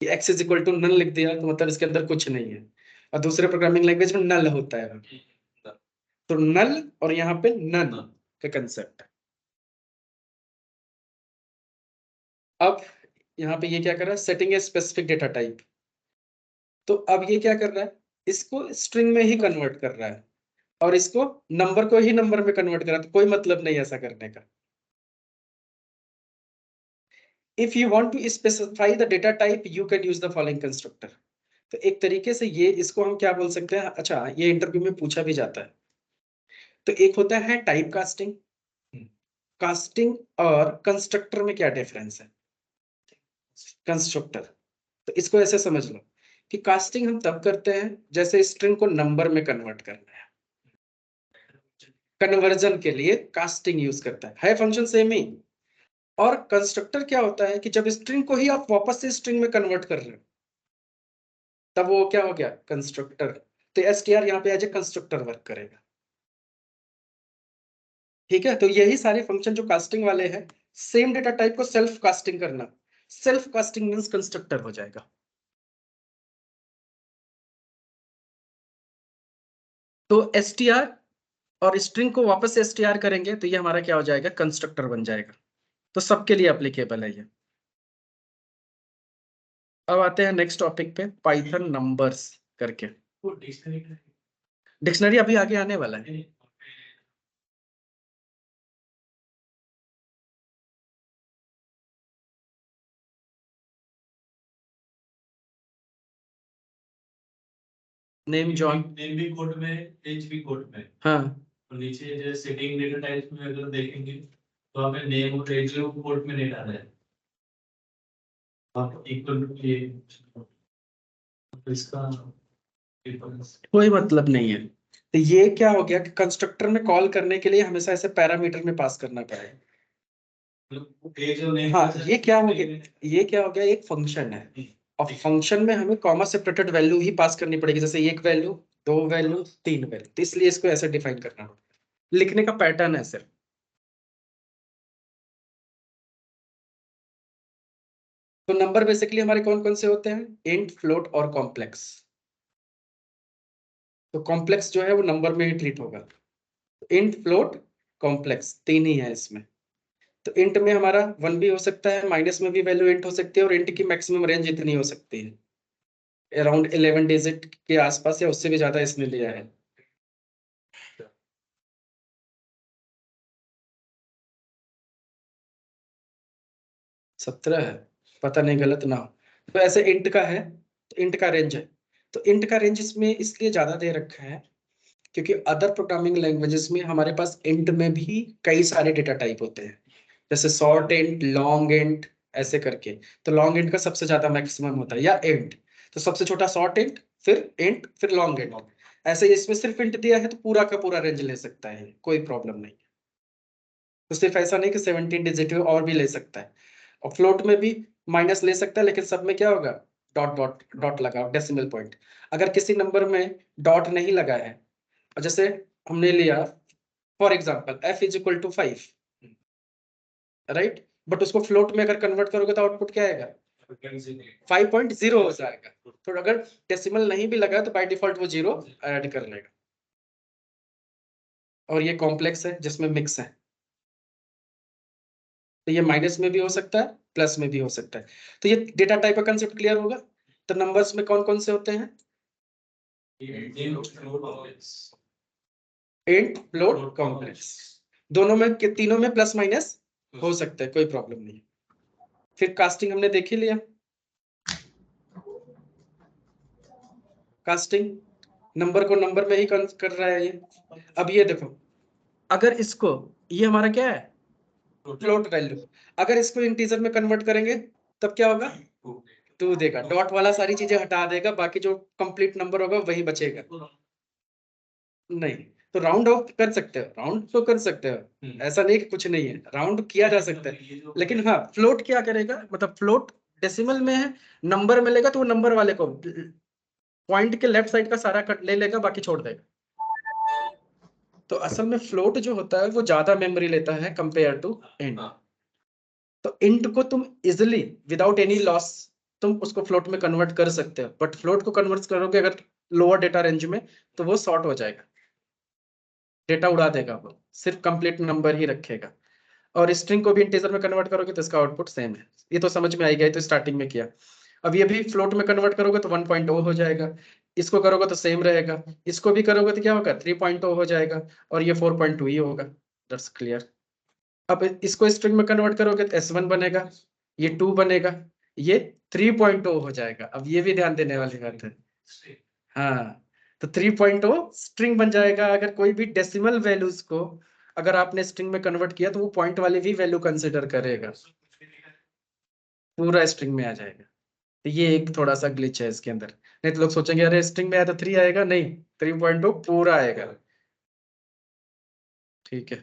कि X is equal to none लिख दिया तो मतलब इसके अंदर कुछ नहीं है, और दूसरे प्रोग्रामिंग लैंग्वेज में नल होता है, तो नल और यहाँ पे नन का कंसेप्ट। अब यहाँ पे ये क्या कर रहा है, setting a specific data type, तो अब ये क्या कर रहा है, इसको स्ट्रिंग में ही कन्वर्ट कर रहा है और इसको नंबर को ही नंबर में कन्वर्ट कर रहा है, तो कोई मतलब नहीं ऐसा करने का। If you want to specify the data type you can use the following constructor. तो एक तरीके से ये, इसको हम क्या बोल सकते हैं, अच्छा ये इंटरव्यू में पूछा भी जाता है, तो एक होता है टाइप कास्टिंग, कास्टिंग और कंस्ट्रक्टर में क्या डिफरेंस है। कंस्ट्रक्टर, तो इसको ऐसे समझ लो कि कास्टिंग हम तब करते हैं जैसे स्ट्रिंग को नंबर में कन्वर्ट करना है, कन्वर्जन के लिए कास्टिंग यूज करता है फंक्शन सेम ही। और कंस्ट्रक्टर क्या होता है कि जब स्ट्रिंग को ही आप वापस से स्ट्रिंग में कन्वर्ट कर रहे हो, तब वो क्या हो गया, कंस्ट्रक्टर। तो एसटीआर यहाँ पे एज ए कंस्ट्रक्टर वर्क करेगा, ठीक है। तो यही सारे फंक्शन जो कास्टिंग वाले हैं, सेम डेटा टाइप को सेल्फ कास्टिंग करना, सेल्फ कास्टिंग मींस कंस्ट्रक्टर हो जाएगा। तो एसटीआर और स्ट्रिंग को वापस से एसटीआर करेंगे तो ये हमारा क्या हो जाएगा, कंस्ट्रक्टर बन जाएगा। तो सबके लिए एप्लीकेबल है ये। अब आते हैं नेक्स्ट टॉपिक पे, पाइथन नंबर्स करके। वो डिक्शनरी का डिक्शनरी अभी आगे आने वाला है। नेम जॉन, नेम भी कोड में, एज भी कोड में। हाँ और नीचे जो सेटिंग डेटा टाइप्स में अगर देखेंगे तो हमें नेम और एज कोड में नहीं डाला है, आप इक्वल टू ये, तो इसका डिफरेंस कोई मतलब नहीं है। तो ये क्या हो गया कि कंस्ट्रक्टर में कॉल करने के लिए हमेशा ऐसे पैरामीटर में पास करना पड़ेगा। एज और नेम। हाँ ये क्या हो गया, ये क्या हो गया, एक फंक्शन है और फंक्शन में हमें कॉमा सेपरेटेड वैल्यू ही पास करनी पड़ेगी, जैसे एक वैल्यू, 2 वैल्यू, 3 वैल्यू, तो इसलिए इसको ऐसे डिफाइन करना पड़ेगा, लिखने का पैटर्न है सिर्फ। तो नंबर बेसिकली हमारे कौन कौन से होते हैं, इंट, फ्लोट और कॉम्प्लेक्स। तो कॉम्प्लेक्स जो है वो नंबर में ही ट्रीट होगा, इंट, फ्लोट, कॉम्प्लेक्स 3 ही है इसमें। तो इंट में हमारा 1 भी हो सकता है, माइनस में भी वैल्यू इंट हो सकती है, और इंट की मैक्सिमम रेंज इतनी हो सकती है, अराउंड 11 डिजिट के आसपास या उससे भी ज्यादा इसने लिया है। सत्रह है, पता नहीं गलत ना हो। तो ऐसे इंट का है, तो इंट का रेंज है। तो इंट का रेंज इसमें इसलिए ज्यादा दे रखा है क्योंकि अदर प्रोग्रामिंग लैंग्वेजेस में हमारे पास इंट में भी कई सारे डेटा टाइप होते हैं, जैसे शॉर्ट इंट, लॉन्ग इंट, ऐसे करके। तो लॉन्ग इंट का सबसे ज्यादा मैक्सिमम होता है, या इंट। तो सबसे छोटा शॉर्ट इंट, फिर इंट, फिर लॉन्ग इंट। ऐसे इसमें सिर्फ इंट दिया है तो पूरा का पूरा रेंज ले सकता है, कोई प्रॉब्लम नहीं। तो सिर्फ ऐसा नहीं कि 17 डिजिट और भी ले सकता है, और फ्लोट में भी माइनस ले सकता है, लेकिन सब में क्या होगा, डॉट डॉट डॉट लगा, डेसिमल पॉइंट। अगर किसी नंबर में डॉट नहीं लगा है, और जैसे हमने लिया for example f is equal to 5, right, but उसको फ्लोट में अगर कन्वर्ट करोगे तो आउटपुट क्या आएगा, 5.0 हो जाएगा। तो अगर डेसिमल नहीं भी लगा तो बाय डिफॉल्ट वो 0 ऐड कर लेगा। और ये कॉम्प्लेक्स है जिसमें मिक्स है, तो ये माइनस में भी हो सकता है, प्लस में भी हो सकता है। तो ये डेटा टाइप का कंसेप्ट क्लियर होगा। तो नंबर्स में कौन कौन से होते हैं, इंट, फ्लोट, कॉम्प्लेक्स। दोनों में तीनों में प्लस माइनस हो सकता है, कोई प्रॉब्लम नहीं। फिर कास्टिंग हमने देख ही लिया। कास्टिंग नंबर को नंबर में ही कर रहा है ये। अब ये देखो, अगर इसको, ये हमारा क्या है, फ्लोट वैल्यू, अगर इसको इंटीजर में कन्वर्ट करेंगे तब क्या होगा, 2 देगा। डॉट वाला सारी चीजें हटा देगा, बाकी जो कंप्लीट नंबर होगा वही बचेगा। नहीं, तो राउंड ऑफ कर सकते हो, राउंड तो कर सकते हो, ऐसा नहीं कि कुछ नहीं है, राउंड किया जा सकता है। लेकिन हाँ, फ्लोट क्या करेगा, मतलब फ्लोट डेसिमल में है, नंबर में लेगा तो वो नंबर वाले को पॉइंट के लेफ्ट साइड का सारा कट ले लेगा, बाकी छोड़ देगा। तो असल में फ्लोट जो होता है वो ज्यादा मेमोरी लेता है कंपेयर टू इंट। तो इंट को तुम इजिली विदाउट एनी लॉस तुम उसको फ्लोट में कन्वर्ट कर सकते हो, बट फ्लोट को कन्वर्ट करोगे अगर लोअर डेटा रेंज में तो वो शॉर्ट हो जाएगा, डेटा उड़ा देगा, वो सिर्फ कंप्लीट नंबर ही रखेगा। और स्ट्रिंग को भी इंटीजर में कन्वर्ट करोगे तो इसका आउटपुट सेम है। ये तो समझ में आई गया, तो स्टार्टिंग में किया। अब ये भी फ्लोट में कन्वर्ट करोगे तो 1.0 हो जाएगा, इसको करोगे तो सेम रहेगा, इसको भी करोगे तो क्या होगा, 3.0 हो जाएगा, और ये 4.2 ही होगा। That's clear. अब इसको स्ट्रिंग में कन्वर्ट करोगे तो S1 बनेगा, ये 2 बनेगा, ये 3.0 हो जाएगा। अब ये भी ध्यान देने वाली बात है। हाँ, तो 3.0 स्ट्रिंग बन जाएगा। अगर कोई भी डेसिमल वैल्यूज को अगर आपने स्ट्रिंग में कन्वर्ट किया तो वो पॉइंट वाली भी वैल्यू कंसिडर करेगा, पूरा स्ट्रिंग में आ जाएगा। तो ये एक थोड़ा सा ग्लिच है इसके अंदर। नहीं तो लोग सोचेंगे अरे स्ट्रिंग में आया तो 3 आएगा, नहीं, 3.0 पूरा आएगा। ठीक है,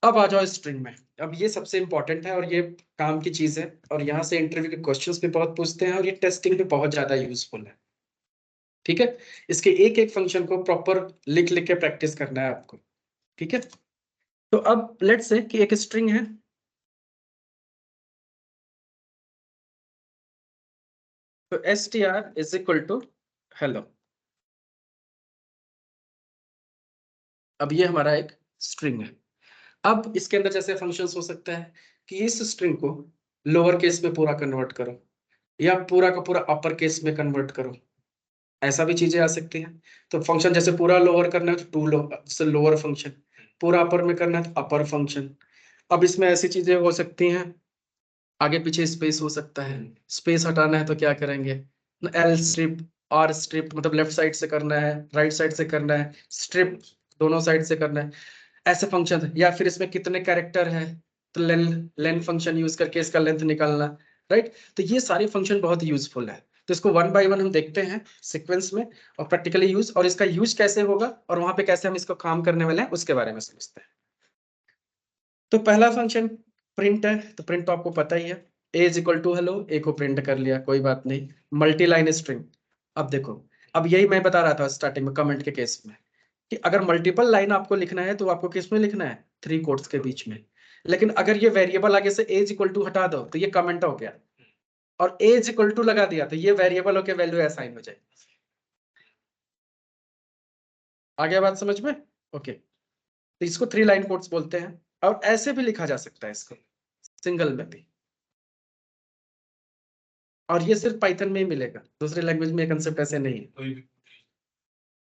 अब आ जाओ स्ट्रिंग में। अब ये सबसे इंपॉर्टेंट है और ये काम की चीज है, और यहाँ से इंटरव्यू के क्वेश्चंस भी बहुत पूछते हैं, और ये टेस्टिंग में बहुत ज्यादा यूजफुल है। ठीक है, इसके एक एक फंक्शन को प्रॉपर लिख लिख के प्रैक्टिस करना है आपको। ठीक है, तो अब लेट्स से कि एक स्ट्रिंग है, तो str is equal to hello. अब ये हमारा एक स्ट्रिंग है। अब इसके अंदर जैसे फंक्शंस हो सकता है कि इस स्ट्रिंग को लोअर केस में पूरा कन्वर्ट करो, या पूरा का पूरा अपर केस में कन्वर्ट करो, ऐसा भी चीजें आ सकती हैं। तो फंक्शन जैसे पूरा लोअर करना है तो टू लोअर फंक्शन, पूरा अपर में करना है तो अपर फंक्शन। अब इसमें ऐसी चीजें हो सकती हैं, आगे पीछे स्पेस हो सकता है, स्पेस हटाना है तो क्या करेंगे, एल स्ट्रिप, आर स्ट्रिप, मतलब लेफ्ट साइड से करना है, राइट साइड से करना है, स्ट्रिप दोनों साइड से करना है, ऐसे फंक्शन। या फिर इसमें कितने कैरेक्टर है तो लेन फंक्शन यूज करके इसका लेंथ निकालना, राइट। तो ये सारे फंक्शन बहुत यूजफुल है। तो इसको वन बाय वन हम देखते हैं सीक्वेंस में, और प्रैक्टिकली यूज, और इसका यूज कैसे होगा और वहां पे कैसे हम इसको काम करने वाले हैं उसके बारे में समझते हैं। तो पहला फंक्शन प्रिंट है, तो प्रिंट तो आपको पता ही है, ए इज इक्वल टू हेलो, ए को प्रिंट कर लिया, कोई बात नहीं। मल्टी लाइन स्ट्रिंग, अब देखो, अब यही मैं बता रहा था स्टार्टिंग में कमेंट के केस में, कि अगर मल्टीपल लाइन आपको लिखना है तो आपको किस में लिखना है, 3 कोट्स के बीच में। लेकिन अगर ये वेरिएबल आगे से ए इज इक्वल टू हटा दो तो ये कमेंट हो गया, और ए इज इक्वल टू लगा दिया तो ये वेरिएबल होकर वैल्यू असाइन हो जाएगी। आ गया बात समझ में? ओके, तो इसको 3 लाइन कोट्स बोलते हैं। और ऐसे भी लिखा जा सकता है इसको, सिंगल में भी। और ये सिर्फ पाइथन में ही मिलेगा, दूसरे लैंग्वेज में ये कंसेप्ट ऐसे नहीं है।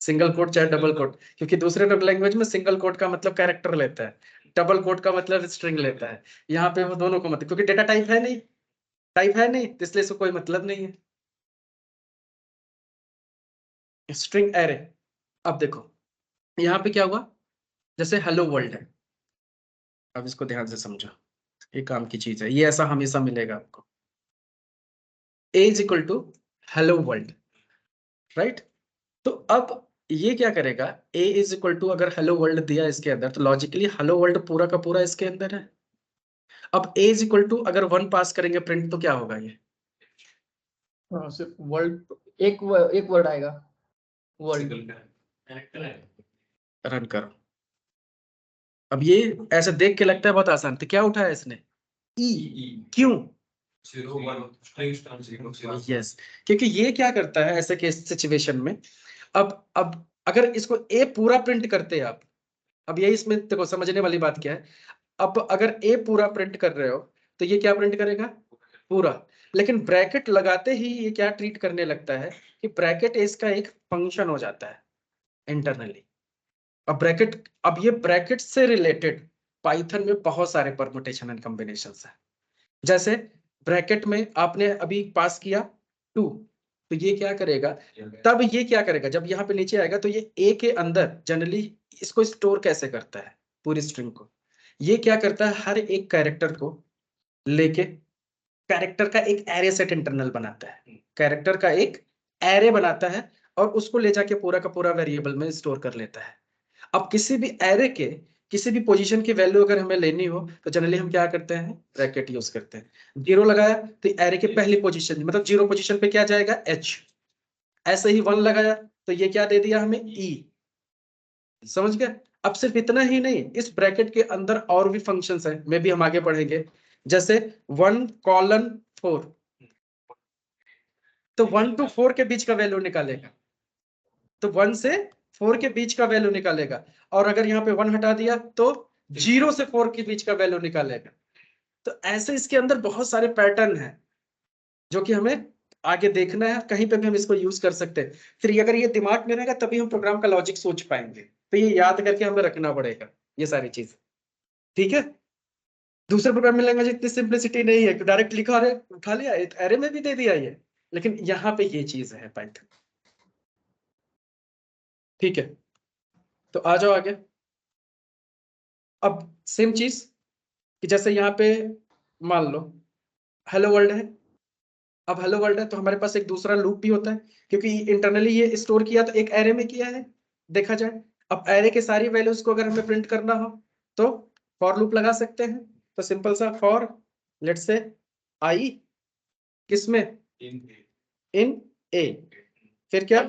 सिंगल कोट चाहे डबल कोट, क्योंकि दूसरे लैंग्वेज में सिंगल कोट का मतलब कैरेक्टर लेता है, डबल कोट का मतलब स्ट्रिंग लेता है। यहाँ पे वो दोनों को मतलब, क्योंकि डेटा टाइप है नहीं, तो इसलिए इसको कोई मतलब नहीं है। स्ट्रिंग एरे, अब देखो यहाँ पे क्या हुआ, जैसे हेलो वर्ल्ड है, अब इसको ध्यान से समझो, ये काम की चीज है, ये ऐसा हमेशा मिलेगा आपको। a is equal to hello world, right. तो अब ये क्या करेगा, a इज इक्वल टू, अगर हेलो वर्ल्ड दिया इसके अंदर, तो लॉजिकली हेलो वर्ल्ड पूरा का पूरा इसके अंदर है। अब a इज इक्वल टू अगर 1 पास करेंगे प्रिंट, तो क्या होगा ये, हाँ, सिर्फ वर्ड, एक वर्ड आएगा, वर्ड। रन करो। अब ये ऐसे देख के लगता है बहुत आसान, तो क्या उठाया इसने, e, क्यों, यस, क्योंकि ये क्या करता है ऐसे केस सिचुएशन में, अब अगर इसको a पूरा प्रिंट करते हैं आप, अब ये इसमें देखो समझने वाली बात क्या है, अब अगर a पूरा प्रिंट कर रहे हो, तो ये क्या प्रिंट करेगा, पूरा। लेकिन ब्रैकेट लगाते ही ये क्या ट्रीट करने लगता है कि ब्रैकेट इसका एक फंक्शन हो जाता है इंटरनली। अब ये ब्रैकेट से रिलेटेड पाइथन में बहुत सारे परमुटेशन एंड कॉम्बिनेशंस है। जैसे ब्रैकेट में आपने अभी पास किया 2, तो ये क्या करेगा, तब ये क्या करेगा, जब यहाँ पे नीचे आएगा, तो ये a के अंदर जनरली इसको स्टोर कैसे करता है, पूरी स्ट्रिंग को, ये क्या करता है, हर एक कैरेक्टर को लेके कैरेक्टर का एक एरे सेट इंटरनल बनाता है, कैरेक्टर का एक एरे बनाता है, और उसको ले जाके पूरा का पूरा वेरिएबल में स्टोर कर लेता है। अब किसी भी एरे के किसी भी पोजीशन की वैल्यू अगर हमें लेनी हो, तो जनरली हम क्या करते हैं, ब्रैकेट यूज करते हैं। 0 लगाया तो एरे के पहली पोजीशन, मतलब 0 पोजीशन पे क्या जाएगा, h। ऐसे ही 1 लगाया तो ये क्या दे दिया हमें, e। समझ गए। अब सिर्फ इतना ही नहीं, इस ब्रैकेट के अंदर और भी फंक्शंस हैं, में भी हम आगे पढ़ेंगे। जैसे 1:4, तो 1 to 4 के बीच का वैल्यू निकालेगा, तो 1 से 4 के बीच का वैल्यू निकालेगा। और अगर यहाँ पे 1 हटा दिया तो 0 से 4 के बीच का वैल्यू निकालेगा। तो ऐसे इसके अंदर बहुत सारे पैटर्न हैं जो कि हमें आगे देखना है, कहीं पे भी हम इसको यूज कर सकते हैं। फिर अगर ये दिमाग में रहेगा तभी हम प्रोग्राम का लॉजिक सोच पाएंगे, तो ये याद करके हमें रखना पड़ेगा ये सारी चीज, ठीक है। दूसरे प्रोग्रामिंग लैंग्वेज इतनी सिंप्लिसिटी नहीं है कि डायरेक्ट लिखा रहे उठा लिया, एरे में भी दे दिया ये, लेकिन यहाँ पे ये चीज है पाइथन, ठीक है। तो आ जाओ आगे। अब सेम चीज कि जैसे यहाँ पे मान लो हेलो वर्ल्ड है, अब हेलो वर्ल्ड है तो हमारे पास एक दूसरा लूप भी होता है, क्योंकि इंटरनली ये स्टोर किया तो एक एरे में किया है, देखा जाए। अब एरे के सारी वैल्यूज को अगर हमें प्रिंट करना हो तो फॉर लूप लगा सकते हैं। तो सिंपल सा फॉर लेट्स से आई किसमें, इन ए, फिर क्या,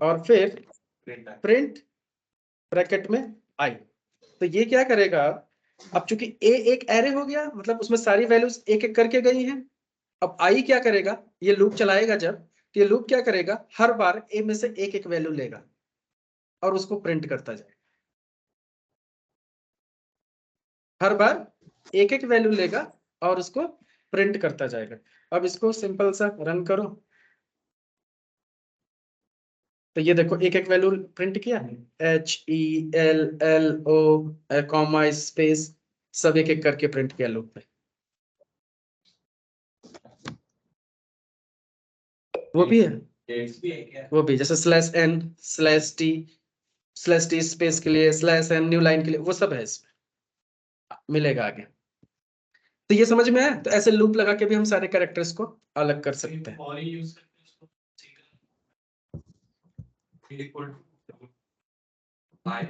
और फिर प्रिंट ब्रैकेट में आई। तो ये क्या करेगा, अब चूंकि ए एक एरे हो गया, मतलब उसमें सारी वैल्यूज एक एक करके गई हैं। अब आई क्या करेगा, ये लूप चलाएगा जब, तो ये लूप क्या करेगा, हर बार ए में से एक एक वैल्यू लेगा और उसको प्रिंट करता जाएगा, हर बार एक एक वैल्यू लेगा और उसको प्रिंट करता जाएगा। अब इसको सिंपल सा रन करो, तो ये देखो एक एक वैल्यू प्रिंट किया, HELLO कॉमा स्पेस, सब एक एक करके प्रिंट किया लूप पे। वो भी है, वो भी जैसे /n /t स्पेस के लिए /n न्यू लाइन के लिए, वो सब है इसमें, मिलेगा आगे। तो ये समझ में आया। तो ऐसे लूप लगा के भी हम सारे कैरेक्टर्स को अलग कर सकते हैं। और ही यूज करते हैं इसको, equal to I,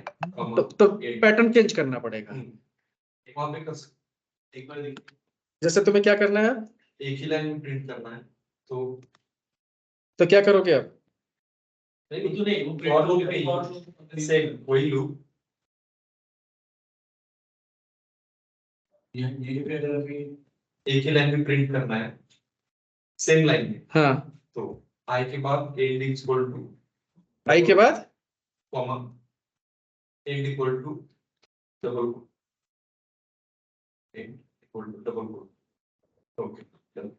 तो पैटर्न चेंज करना पड़ेगा। वहां पे कर सकते, एक बार देखिए, जैसे तुम्हें क्या करना है, एक ही लाइन में प्रिंट करना है, तो क्या करोगे अब, नहीं तो नहीं, वो फॉर लूप पे सेम वही लूप, ये पे अगर अभी एक ही लाइन में प्रिंट करना है, सेम लाइन में, हाँ, तो आई के बाद एंड इक्वल टू, आई के बाद comma and equal to double, int equal to double quote okay done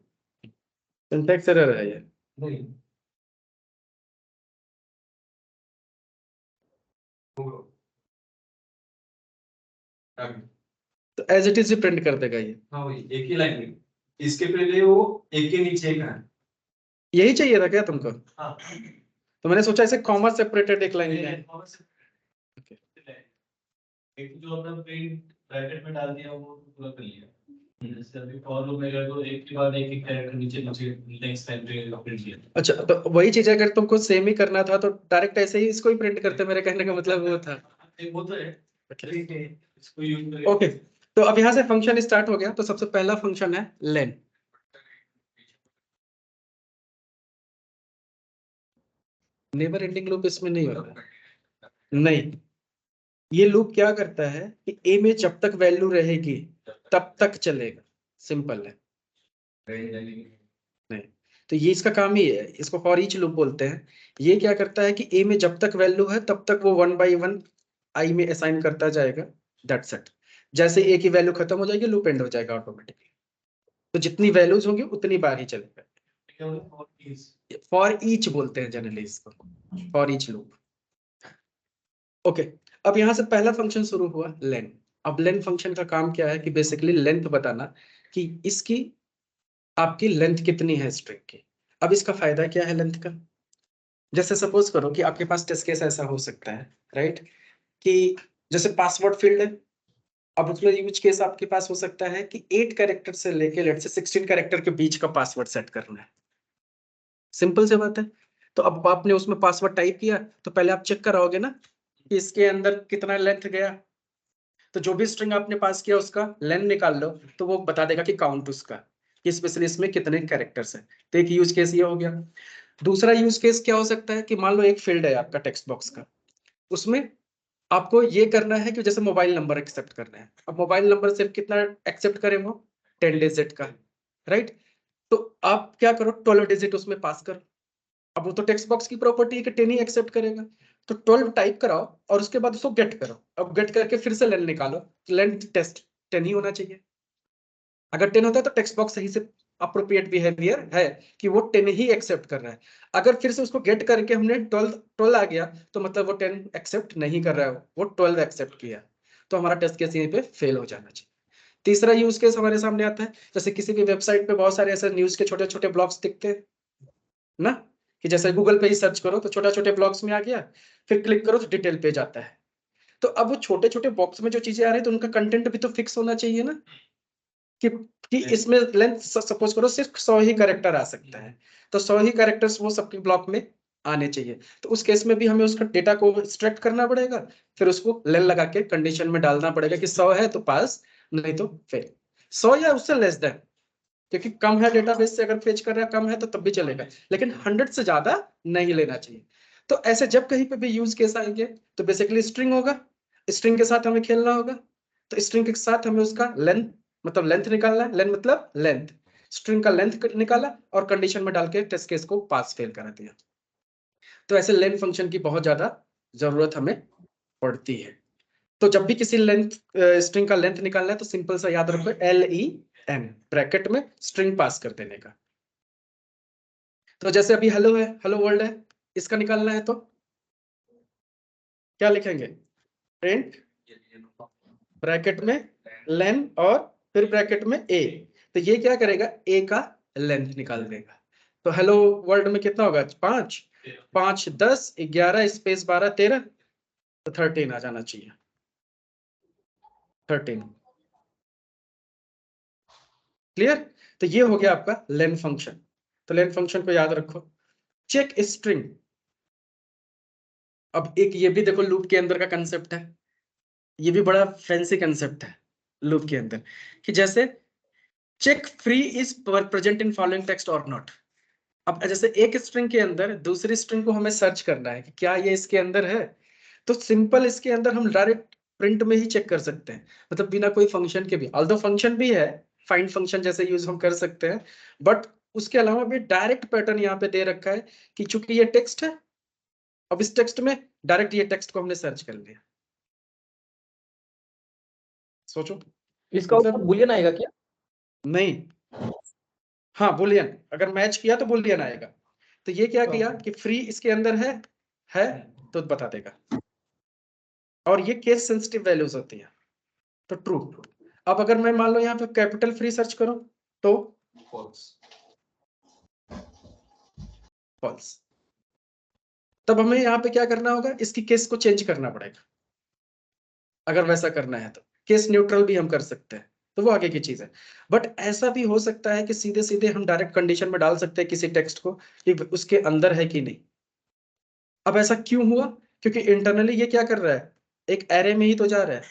syntax error है ये। नहीं होगा आगे तो एज इट इज प्रिंट कर देगा ये। हाँ वही एक ही लाइन में इसके पहले वो एक के नीचे एक है यही चाहिए था क्या तुमको? हाँ तो मैंने सोचा इसे कॉमा सेपरेटेड एक लाइन में। एक जो अपना प्रिंट ब्रैकेट में डाल दिया वो पूरा कर लिया जैसे अभी फॉर लूप में अगर तो एक के बाद एक कैरेक्टर नीचे नीचे नेक्स्ट टाइम पे प्रिंट किया अच्छा, तो वही चीज अगर तुमको सेम ही करना था तो डायरेक्ट ऐसे ही इसको ही प्रिंट करते, मेरे कहने का मतलब वो था। वो तो है इसको यूज करके ओके, तो अब यहाँ से फंक्शन स्टार्ट हो गया। तो सबसे पहला फंक्शन है लेन। नेवर एंडिंग लूप इसमें नहीं होता, नहीं। ये लूप क्या करता है कि ए में जब तक वैल्यू रहेगी तब तक चलेगा, सिंपल है। नहीं, तो ये इसका काम ही है, इसको फॉर ईच लूप बोलते हैं। ये क्या करता है कि ए में जब तक वैल्यू है तब तक वो 1 बाई 1 आई में असाइन करता जाएगा, दैट्स इट। जैसे ए की वैल्यू खत्म हो जाएगी लूप एंड हो जाएगा ऑटोमेटिकली। तो जितनी वैल्यूज होंगी उतनी बार ही चलेगा। फॉर ईच बोलते हैं जनरली इसको, फॉर ईच लूप। ओके, अब यहाँ से पहला फंक्शन शुरू हुआ लेन। अब लेन फंक्शन का काम क्या है कि बेसिकली लेंथ बताना कि इसकी आपकी लेंथ कितनी है स्ट्रिंग की। अब इसका फायदा क्या है लेंथ का? जैसे सपोज करो कि आपके पास टेस्ट केस ऐसा हो सकता है, राइट, कि जैसे पासवर्ड फील्ड है। अब उसमें यूज केस आपके पास हो सकता है कि 8 कैरेक्टर से लेके लेट से 16 कैरेक्टर के बीच का पासवर्ड सेट करना है। सिंपल सी बात है। तो अब आपने उसमें पासवर्ड टाइप किया तो पहले आप चेक कराओगे ना कि इसके अंदर कितना लेंथ गया। तो जो भी स्ट्रिंग आपने पास किया उसका लेंथ निकाल लो, तो वो बता देगा कि काउंट उसका, कि स्पेशली इसमें कितने कैरेक्टर्स हैं। तो एक यूज केस ये हो गया। दूसरा यूज केस क्या हो सकता है कि मान लो एक फील्ड है आपका टेक्स्ट बॉक्स का, उसमें आपको ये करना है कि जैसे मोबाइल नंबर एक्सेप्ट करना है। अब मोबाइल नंबर सिर्फ कितना एक्सेप्ट करें वो 10 डिजिट का, राइट। तो आप क्या करो 12 डिजिट उसमें पास करो। अब वो तो टेक्स्ट बॉक्स की प्रॉपर्टी है कि 10 ही एक्सेप्ट करेगा। तो 12 टाइप कराओ और उसके बाद उसको गेट करो। अब गेट करके फिर से लेंथ निकालो, लेंथ टेस्ट 10 ही होना चाहिए। अगर 10 होता है तो टेक्स्ट बॉक्स सही से अप्रोप्रिएट बिहेवियर है कि वो 10 ही एक्सेप्ट कर रहा है। अगर फिर से उसको गेट करके हमने 12 आ गया तो मतलब वो 10 एक्सेप्ट नहीं कर रहा है, वो 12 एक्सेप्ट किया। तो हमारा टेस्ट केस यहीं पे फेल हो जाना चाहिए। तीसरा यूज केस हमारे सामने आता है, जैसे किसी भी वेबसाइट पे बहुत सारे ऐसे न्यूज के छोटे छोटे ब्लॉग्स दिखते हैं ना, कि जैसे गूगल पे ही सर्च करो तो छोटे छोटे ब्लॉग्स में आ गया, फिर क्लिक करो तो डिटेल पेज आता है। तो अब वो छोटे छोटे बॉक्स में जो चीजें आ रही है तो उनका कंटेंट भी तो फिक्स होना चाहिए ना, कि कि इसमें लेंथ सपोज करो सिर्फ 100 ही कैरेक्टर आ सकता है, तो 100 ही कैरेक्टर्स वो सबके ब्लॉक में आने चाहिए। तो उस केस में भी हमें उसका डेटा को एक्सट्रैक्ट करना पड़ेगा, फिर उसको लेन लगा के कंडीशन में डालना पड़ेगा कि 100 है तो पास, नहीं तो फेल। 100 या उससे लेस देन, क्योंकि कम है डेटाबेस से अगर फेच कर रहा है कम है तो तब भी चलेगा, लेकिन 100 से ज्यादा नहीं लेना चाहिए। तो ऐसे जब कहीं पे भी यूज केस आएंगे तो बेसिकली स्ट्रिंग होगा, स्ट्रिंग के साथ हमें खेलना होगा। तो स्ट्रिंग के साथ हमें उसका लेंथ मतलब लेंथ निकालना है, लेंथ मतलब लेंथ, स्ट्रिंग का लेंथ निकाला और कंडीशन में डाल के टेस्ट केस को पास फेल करा दिया। तो ऐसे लेंथ फंक्शन की बहुत ज्यादा जरूरत हमें पड़ती है। तो जब भी किसी लेंथ स्ट्रिंग का लेंथ निकालना है तो सिंपल सा याद रखो LEN ब्रैकेट में स्ट्रिंग पास कर देने का। तो जैसे अभी हेलो है, हेलो वर्ल्ड है, इसका निकालना है तो क्या लिखेंगे, प्रिंट ब्रैकेट में लेन और फिर ब्रैकेट में ए। तो ये क्या करेगा, ए का लेंथ निकाल देगा। तो हेलो वर्ल्ड में कितना होगा 5, 5 10 11 स्पेस 12 13, तो 13 आ जाना चाहिए, 13। क्लियर? तो ये हो गया आपका लेन फंक्शन। तो लेन फंक्शन को याद रखो। चेक स्ट्रिंग, अब एक ये भी देखो लूप के अंदर का कंसेप्ट है, ये भी बड़ा फैंसी कंसेप्ट है लूप के अंदर, कि जैसे check free is present in following text और नॉट। अब जैसे एक स्ट्रिंग के अंदर दूसरी स्ट्रिंग को हमें सर्च करना है कि क्या ये इसके अंदर है, तो सिंपल इसके अंदर हम डायरेक्ट प्रिंट में ही चेक कर सकते हैं, मतलब बिना कोई फंक्शन के भी। ऑल्दो फंक्शन भी है, फाइंड फंक्शन जैसे यूज हम कर सकते हैं, बट उसके अलावा भी डायरेक्ट पैटर्न यहाँ पे दे रखा है कि चूंकि ये टेक्स्ट है, अब इस टेक्स्ट में डायरेक्ट ये टेक्स्ट को हमने सर्च कर लिया। सोचो, इसका मतलब- मतलब बुलियन आएगा क्या? नहीं, हाँ बुलियन, अगर मैच किया तो बुलियन आएगा। तो ये क्या किया कि फ्री इसके अंदर है तो बता देगा, और ये केस सेंसिटिव वैल्यूज होती है, तो ट्रू। अब अगर मैं मान लो यहाँ पे कैपिटल फ्री सर्च करूं तो फॉल्स। तब हमें यहाँ पे क्या करना होगा, इसकी केस को चेंज करना पड़ेगा। अगर वैसा करना है तो केस न्यूट्रल भी हम कर सकते हैं, तो वो आगे की चीज है। बट ऐसा भी हो सकता है कि सीधे सीधे हम डायरेक्ट कंडीशन में डाल सकते हैं किसी टेक्स्ट को कि उसके अंदर है कि नहीं। अब ऐसा क्यों हुआ, क्योंकि इंटरनली ये क्या कर रहा है, एक एरे में ही तो जा रहा है,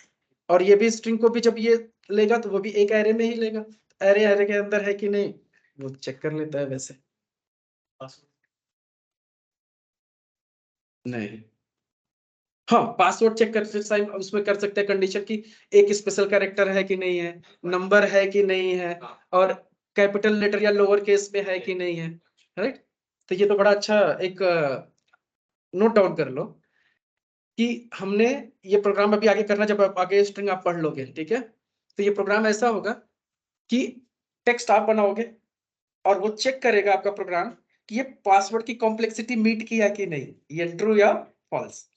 और ये भी स्ट्रिंग को भी जब ये लेगा तो वो भी एक एरे में ही लेगा, एरे एरे के अंदर है कि नहीं वो चेक कर लेता है। वैसे नहीं, हाँ पासवर्ड चेक कर उसमें कर सकते हैं कंडीशन की एक स्पेशल कैरेक्टर है कि नहीं है, नंबर है कि नहीं है, और कैपिटल लेटर या लोअर केस में है कि नहीं है, राइट। तो ये तो बड़ा अच्छा एक नोट डाउन कर लो कि हमने ये प्रोग्राम अभी आगे करना, जब आप आगे स्ट्रिंग आप पढ़ लोगे, ठीक है। तो ये प्रोग्राम ऐसा होगा कि टेक्स्ट आप बनाओगे और वो चेक करेगा आपका प्रोग्राम कि ये पासवर्ड की कॉम्प्लेक्सिटी मीट किया कि नहीं, ये ट्रू या फॉल्स।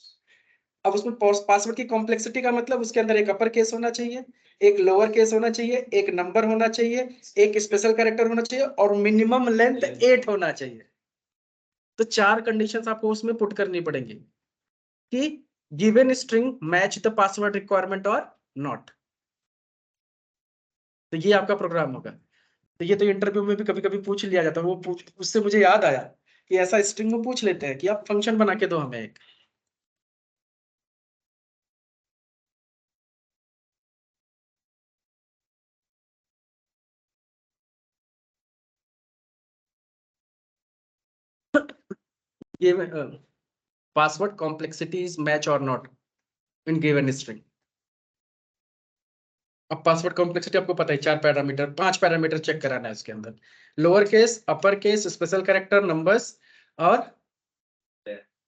अब उसमें पासवर्ड की कॉम्प्लेक्सिटी का मतलब उसके अंदर एक अपर केस होना चाहिए, एक लोअर केस होना चाहिए, एक नंबर होना चाहिए, एक स्पेशल कैरेक्टर होना चाहिए, और मिनिमम लेंथ 8 होना चाहिए। तो 4 कंडीशंस आपको उसमें पुट करनी पड़ेंगी कि given string match the password requirement और नॉट। तो ये आपका प्रोग्राम होगा। तो ये तो इंटरव्यू में भी कभी कभी पूछ लिया जाता है, वो उससे मुझे याद आया कि ऐसा स्ट्रिंग में पूछ लेते हैं कि आप फंक्शन बना के दो हमें एक। ये पासवर्ड कॉम्प्लेक्सिटी इज मैच और नॉट इन गिवन स्ट्रिंग। अब पासवर्ड कॉम्प्लेक्सिटी आपको पता है 4 पैरामीटर 5 पैरामीटर चेक कराना है उसके अंदर, lower case, upper case, special character, numbers और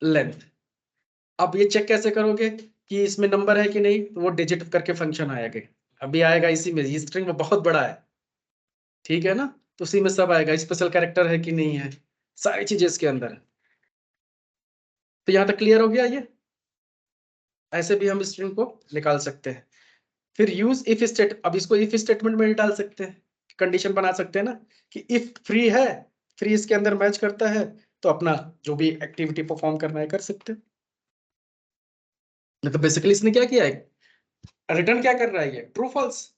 लेंथ। अब ये चेक कैसे करोगे कि इसमें नंबर है कि नहीं, तो वो डिजिट करके फंक्शन आएगा, अभी आएगा इसी में, स्ट्रिंग में बहुत बड़ा है, ठीक है ना। तो उसी में सब आएगा, स्पेशल कैरेक्टर है कि नहीं है, सारी चीजें इसके अंदर है। तो यहाँ तक क्लियर हो गया ये। ऐसे भी हम स्ट्रिंग को निकाल सकते हैं। फिर यूज इफ स्टेट, अब इसको इफ स्टेटमेंट में डाल सकते हैं, कंडीशन बना सकते हैं ना कि इफ फ्री है, फ्री इसके अंदर मैच करता है, तो अपना जो भी एक्टिविटी परफॉर्म करना है कर सकते हैं। तो बेसिकली इसने क्या किया है, रिटर्न क्या कर रहा है, ये ट्रू फॉल्स।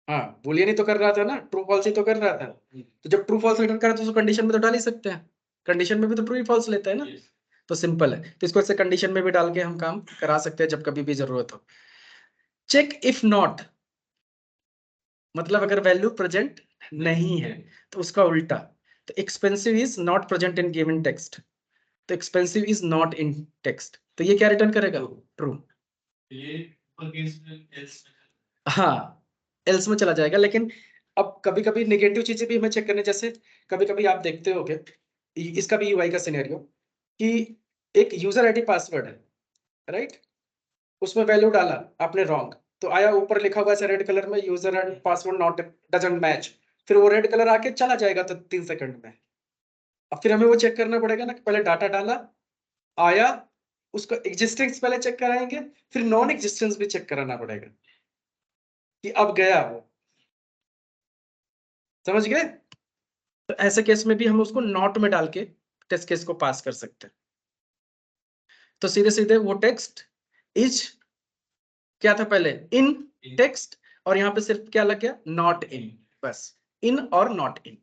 हाँ बुलियन ही तो कर रहा था ना, ट्रू फॉल्स ही तो कर रहा था। तो जब ट्रू फॉल्स रिटर्न करा तो कंडीशन में तो डाल ही सकते हैं, कंडीशन में भी तो ट्रू ही फॉल्स लेता है ना। तो सिंपल है, तो इसको ऐसे कंडीशन में भी डाल के हम काम करा सकते हैं जब कभी भी जरूरत हो। चेक इफ नॉट, मतलब अगर वैल्यू प्रेजेंट नहीं है तो उसका उल्टा। तो expensive is not present in given text, तो expensive is not in text, तो ये क्या रिटर्न करेगा, ट्रू। ये ऊपर केस में else में हाँ एल्स में चला जाएगा। लेकिन अब कभी कभी नेगेटिव चीजें भी हमें चेक करने, जैसे कभी कभी आप देखते होगे, इसका भी यूआई का सिनेरियो कि एक यूजर आईडी पासवर्ड है, राइट, उसमें वैल्यू डाला आपने रॉन्ग, तो आया ऊपर लिखा हुआ है रेड कलर में user and password not doesn't match, फिर वो रेड कलर आके चला जाएगा तो 3 सेकंड में। अब फिर हमें वो चेक करना पड़ेगा ना कि पहले डाटा डाला, आया, उसको एग्जिस्टेंस पहले चेक कराएंगे, फिर नॉन एग्जिस्टेंस भी चेक कराना पड़ेगा कि अब गया वो, समझ गए। तो ऐसे केस में भी हम उसको नॉट में डाल के टेस्ट केस को पास कर सकते हैं। तो सीधे सीधे वो टेक्स्ट इज क्या था पहले, इन टेक्स्ट, और यहाँ पे सिर्फ क्या लग गया, नॉट इन, बस इन और नॉट इन,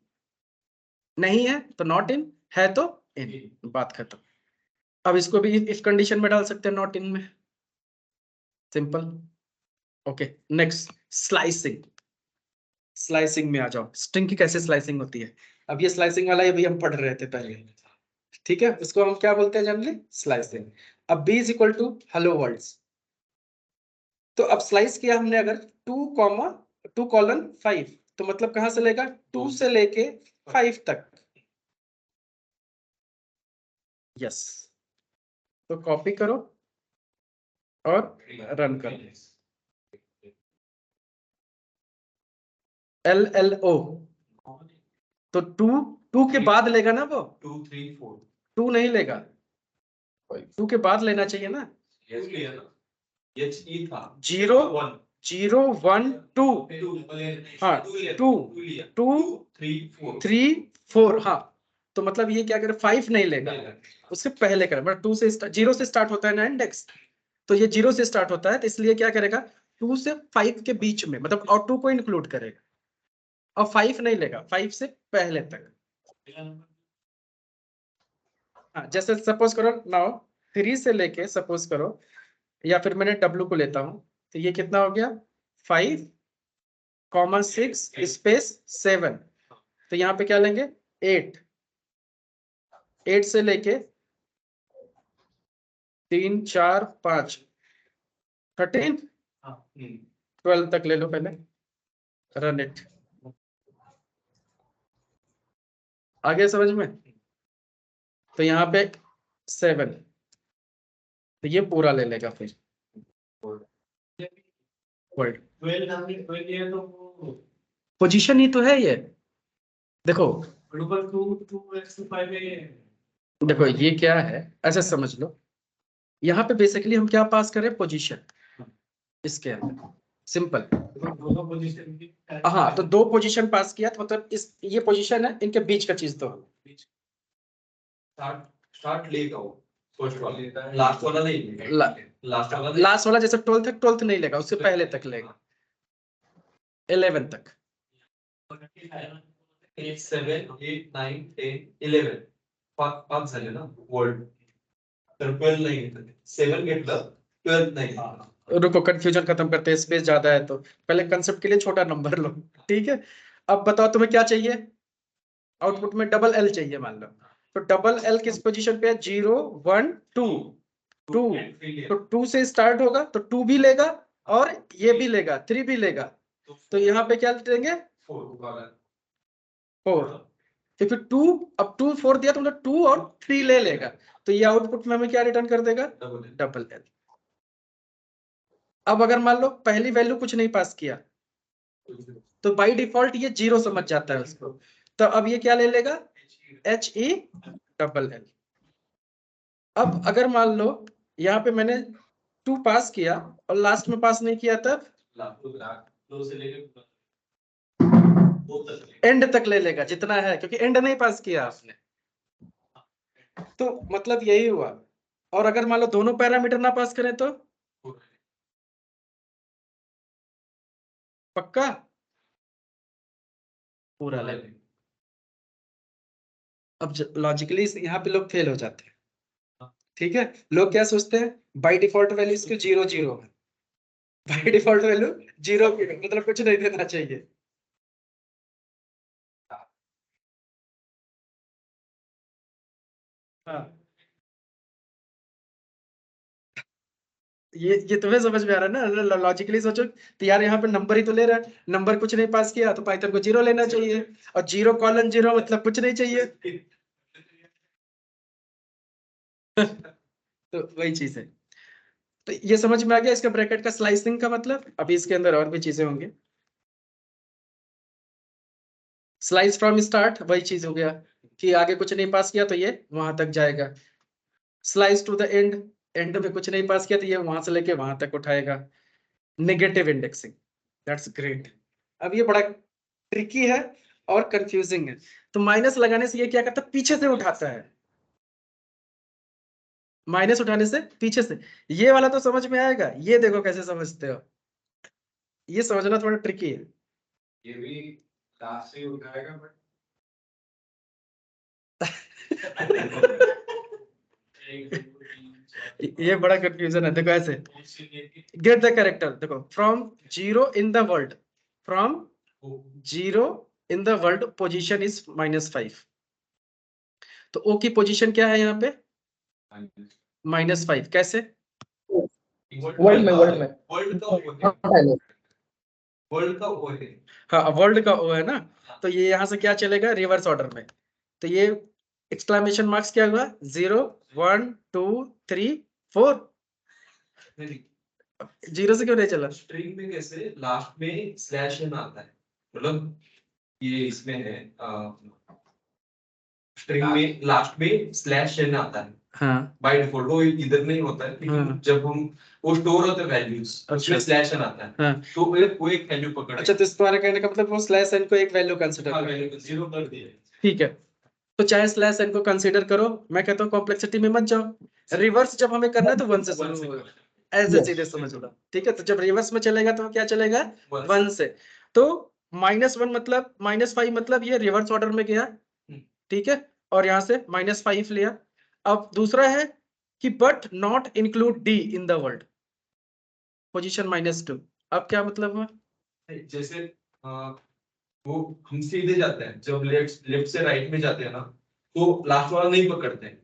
नहीं है तो नॉट इन, है तो इन, बात खत्म। अब इसको भी इफ कंडीशन में डाल सकते हैं, नॉट इन में, simple. Okay next, slicing. Slicing में आ जाओ, स्ट्रिंग की कैसे स्लाइसिंग होती है। अब ये स्लाइसिंग वाला ये भी हम पढ़ रहे थे पहले, ठीक है, उसको हम क्या बोलते हैं जनरली, स्लाइसिंग। अब b is equal to hello worlds, तो अब स्लाइस किया हमने अगर 2,2:5, तो मतलब कहां से लेगा, 2 से लेके 5 तक, यस। तो कॉपी करो और रन करो, LLO, तो 2 के बाद लेगा ना वो, 2 3 4 2 नहीं लेगा, 2 के बाद लेना चाहिए ना। यस लिया ना, HE था 0 1 0 1 2, हाँ 2 2 3 4 3 4, हाँ तो मतलब ये क्या करे, 5 नहीं लेगा, उससे पहले करे, मतलब 2 से 0 से स्टार्ट होता है ना इंडेक्स, तो ये 0 से स्टार्ट होता है, तो इसलिए क्या करेगा 2 से 5 के बीच में, मतलब और 2 को इंक्लूड करेगा, और 5 नहीं लेगा, 5 से पहले तक। हाँ जैसे सपोज करो नाउ 3 से लेके सपोज करो, या फिर मैंने W को लेता हूं, तो ये कितना हो गया 5 6 स्पेस 7, तो यहाँ पे क्या लेंगे 8 से लेके 3 4 5 13 12 तक ले लो पहले, रन इट, आ गया समझ में। तो यहाँ पे 7, तो ये पूरा ले लेगा फिर वर्ल्ड, 12 हमने 12 लिया तो वो पोजीशन ही तो है ये, देखो ग्लोबल 2x5 है। देखो ये क्या है, ऐसा समझ लो, यहाँ पे बेसिकली हम क्या पास कर रहे हैं, पोजीशन, इसके अंदर सिंपल। दोनों पोजीशन की हाँ तो 2 पोजीशन पास किया, तो मतलब इस ये पोजीशन है, इनके बीच का चीज तो स्टार्ट लेगा वो, फर्स्ट वाला लास्ट वाला नहीं, लास्ट वाला जैसे 12th है, 12th नहीं लेगा, उससे पहले तक लेगा 11 तक। 8 7 8 9 10 11 पाच झाले ना वर्ल्ड, तर 12 नाही घेतलं, 7 घेतलं 12 नाही घेतलं। रुको कंफ्यूजन खत्म करते हैं, स्पेस ज्यादा है तो पहले कंसेप्ट के लिए छोटा नंबर लो, ठीक है। अब बताओ तुम्हें क्या चाहिए, आउटपुट में डबल एल चाहिए मान लो, तो डबल एल किस पोजीशन पे है, 0 1 2 2, तो 2 से स्टार्ट होगा, तो 2 भी लेगा और ये भी लेगा, 3 भी लेगा, तो यहाँ पे क्या देंगे 4, तो फिर 2, अब 2 4 दिया तो मतलब 2 और 3 ले लेगा, तो ये आउटपुट में हमें क्या रिटर्न कर देगा, डबल एल। अब अगर मान लो पहली वैल्यू कुछ नहीं पास किया, तो बाय डिफॉल्ट ये 0 समझ जाता है उसको, तो अब ये क्या ले लेगा, HE डबल एल। अब अगर मान लो यहाँ पे मैंने 2 पास किया और लास्ट में पास नहीं किया, तब दो से लेके एंड तक ले लेगा जितना है, क्योंकि एंड नहीं पास किया आपने, तो मतलब यही हुआ। और अगर मान लो दोनों पैरामीटर ना पास करें तो पक्का पूरा ले लें। अब लॉजिकली यहाँ पे लोग फेल हो जाते हैं, ठीक है। लोग क्या सोचते हैं, बाय डिफॉल्ट वैल्यू इसको 0 0 है, बाय डिफॉल्ट वैल्यू 0 मतलब कुछ नहीं देना चाहिए। हाँ ये तुम्हें समझ में आ रहा है ना, लॉजिकली सोचो, तो यार यहाँ पे नंबर ही तो ले रहा है, नंबर कुछ नहीं पास किया तो पाइथन को 0 लेना चाहिए, और 0 कॉलन 0 मतलब कुछ नहीं चाहिए। तो वही चीज है, तो ये समझ में आ गया इसका ब्रैकेट का स्लाइसिंग का मतलब। अभी इसके अंदर और भी चीजें होंगी, स्लाइस फ्रॉम स्टार्ट वही चीज हो गया कि आगे कुछ नहीं पास किया तो ये वहां तक जाएगा, slice to the end, end में कुछ नहीं पास किया तो ये वहां से लेके वहां तक उठाएगा, नेगेटिव इंडेक्सिंग, दैट्स ग्रेट। अब ये बड़ा ट्रिकी है और कंफ्यूजिंग है, तो माइनस लगाने से ये क्या करता है, पीछे से उठाता है, माइनस उठाने से पीछे से। ये वाला तो समझ में आएगा, ये देखो कैसे समझते हो, ये समझना थोड़ा ट्रिकी है। ये भी लास्ट से उठाएगा बट ये बड़ा कंफ्यूजन है, देखो ऐसे गेट द कैरेक्टर, देखो from 0 in the world, from 0 in the world position is -5, तो ओ की पोजीशन क्या है यहाँ पे -5, कैसे, वर्ल्ड में वर्ल्ड का पहले वर्ल्ड का वो है। हाँ वर्ल्ड का ओ है ना, तो ये यहाँ से क्या चलेगा रिवर्स ऑर्डर में, तो ये एक्सक्लेमेशन मार्क्स क्या हुआ, 0 1 2 3 4, 0 से क्यों नहीं चला, स्ट्रिंग में कैसे लास्ट में स्लैश एन आता है, मतलब ये इसमें है स्ट्रिंग में लास्ट में स्लैश एन आता है हाँ बाय डिफॉल्ट, वो इधर नहीं होता है लेकिन हाँ। जब हम वो स्टोर होते हैं वैल्यूज उसमें अच्छा। स्लैश एन आता है, हाँ तो वो एक वैल्यू पकड़ अच्छा, तो इस तुम्हारे कहने का मतलब वो स्लैश एन को एक वैल्यू कंसिडर हाँ करो। वैल्यू को जीरो कर दिया। ठीक है, तो चाहे स्लैश एन को कंसीडर करो, मैं कहता हूँ कॉम्प्लेक्सिटी में मत जाओ, रिवर्स जब हमें करना है तो वन से शुरू होगा, ऐसे Yes. सीधे समझ लो। ठीक है, तो जब रिवर्स में चलेगा तो क्या चलेगा, One वन से। तो -1 मतलब -5 मतलब ये रिवर्स ऑर्डर में गया, ठीक है, और यहाँ से -5 लिया। अब दूसरा है कि but not include D in the world, position -2। अब क्या मतलब हुआ, जैसे वो हम सीधे जाते हैं, जब लेफ्ट से राइट में जाते हैं ना तो लास्ट वाला नहीं पकड़ते हैं,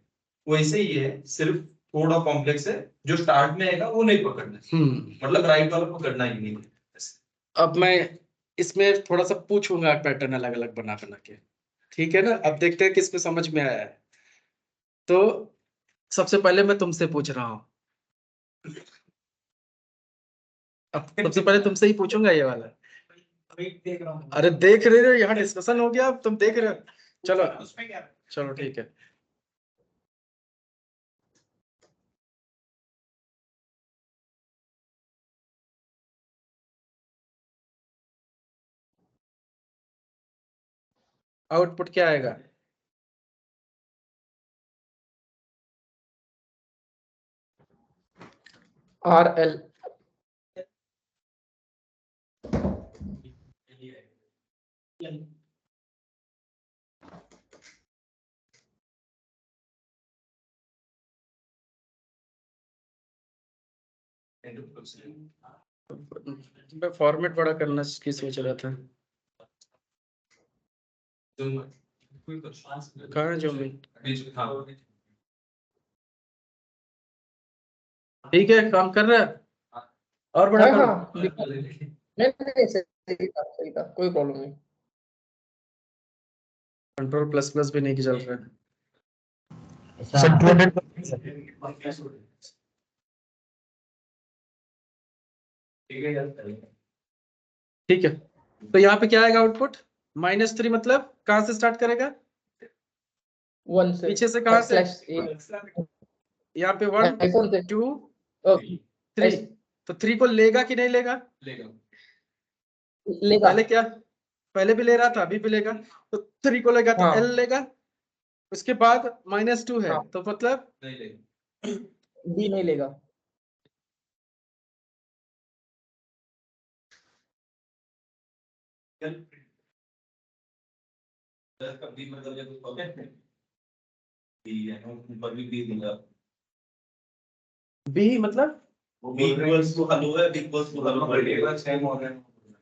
वैसे ही है, सिर्फ थोड़ा कॉम्प्लेक्स है, जो स्टार्ट में आएगा वो नहीं पकड़ना है। मतलब राइट वाला पकड़ना ही नहीं है। अब मैं इसमें थोड़ा सा पूछूंगा पैटर्न अलग अलग बना बना के, ठीक है ना। अब देखते हैं किसमें समझ में आया है। तो सबसे पहले मैं तुमसे पूछ रहा हूँ, अब सबसे पहले तुमसे ही पूछूंगा ये वाला। वेट देख रहा हूँ। अरे देख रहे हो, यहाँ डिस्कशन हो गया, अब तुम देख रहे हो। चलो उसमें क्या है? चलो ठीक है। आउटपुट क्या आएगा, RL मैं फॉर्मेट बड़ा करना की सोच रहा था। कहाँ है जो मैं, ठीक है काम कर रहा है, और बड़ा हाँ करो। हाँ बिल्कुल। नहीं सही था, कोई प्रॉब्लम नहीं। कंट्रोल प्लस प्लस भी नहीं चल रहा है। सर 200 ठीक है, तो यहाँ पे क्या आएगा आउटपुट, -3 मतलब कहाँ से स्टार्ट करेगा, 1 से पीछे से कहाँ से, /8 यहाँ पे 1 आईफोन से 2 ओके 3, तो 3 को लेगा कि नहीं लेगा, लेगा। पहले क्या, पहले भी ले रहा था अभी भी लेगा, तो 3 को लेगा तो हाँ L लेगा, उसके बाद -2 है हाँ तो मतलब D नहीं लेगा। B मतलब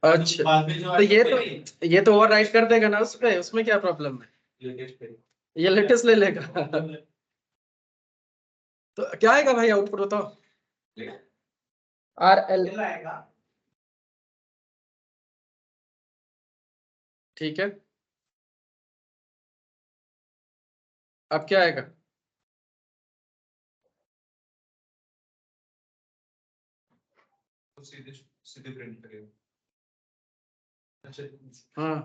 अच्छा, तो ये तो ओवरराइट कर देगा ना उस पे, उसमें क्या प्रॉब्लम है, ये लेटेस्ट ले लेगा। तो क्या आएगा भाई आउटपुट बताओ, RL L आएगा। ठीक है, अब क्या आएगा, सीधे प्रिंट करेगा। अच्छा हाँ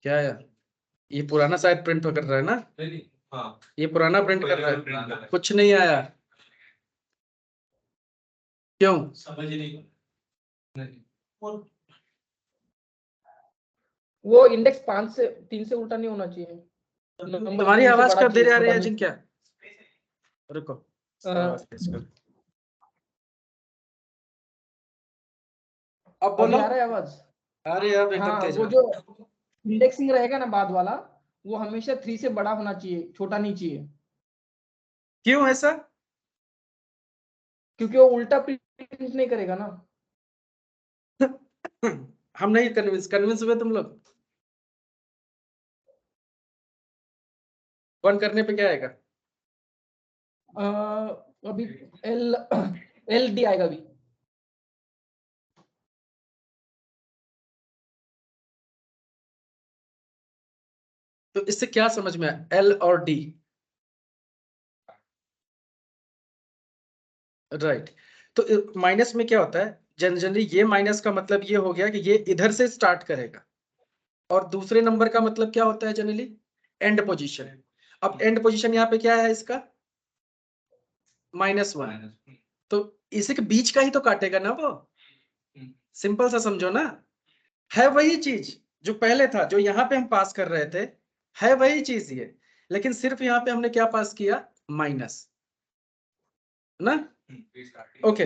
क्या है, ये पुराना शायद प्रिंट कर रहा है ना, नहीं हाँ ये पुराना प्रिंट कर रहा प्रिंट कर रहा है, है। कुछ नहीं आया, क्यों, समझ ही नहीं। वो इंडेक्स 5 से 3 से उल्टा नहीं होना चाहिए। नंबर तुम्हारी 3 से आवाज बड़ा कब देर चाहिए, आ रही छोटा है नहीं। जिनक्या, रुको आवाज तेज कर, अब अभी बोलो, आ रहा है आवाज। अरे अब एकदम हाँ तेज वो है। जो इंडेक्सिंग रहेगा ना बाद वाला, वो हमेशा 3 से बड़ा होना चाहिए, छोटा नहीं चाहिए, क्यों ऐसा, क्योंकि वो उल्टा प्रिंट नहीं करेगा ना। हम नहीं कन्विंस हुए तुम लोग, वन करने पे क्या आएगा, अभी एल एल डी आएगा अभी। तो इससे क्या समझ में आया, एल और डी, राइट। तो माइनस में क्या होता है जनरली, ये माइनस का मतलब ये हो गया कि ये इधर से स्टार्ट करेगा, और दूसरे नंबर का मतलब क्या होता है जनरली, एंड पोजीशन। अब एंड पोजीशन यहाँ पे क्या है इसका, -1, तो इसी के बीच का ही तो काटेगा ना वो, सिंपल सा समझो ना, है वही चीज जो पहले था, जो यहाँ पे हम पास कर रहे थे, है वही चीज ये, लेकिन सिर्फ यहाँ पे हमने क्या पास किया, माइनस ना, ओके।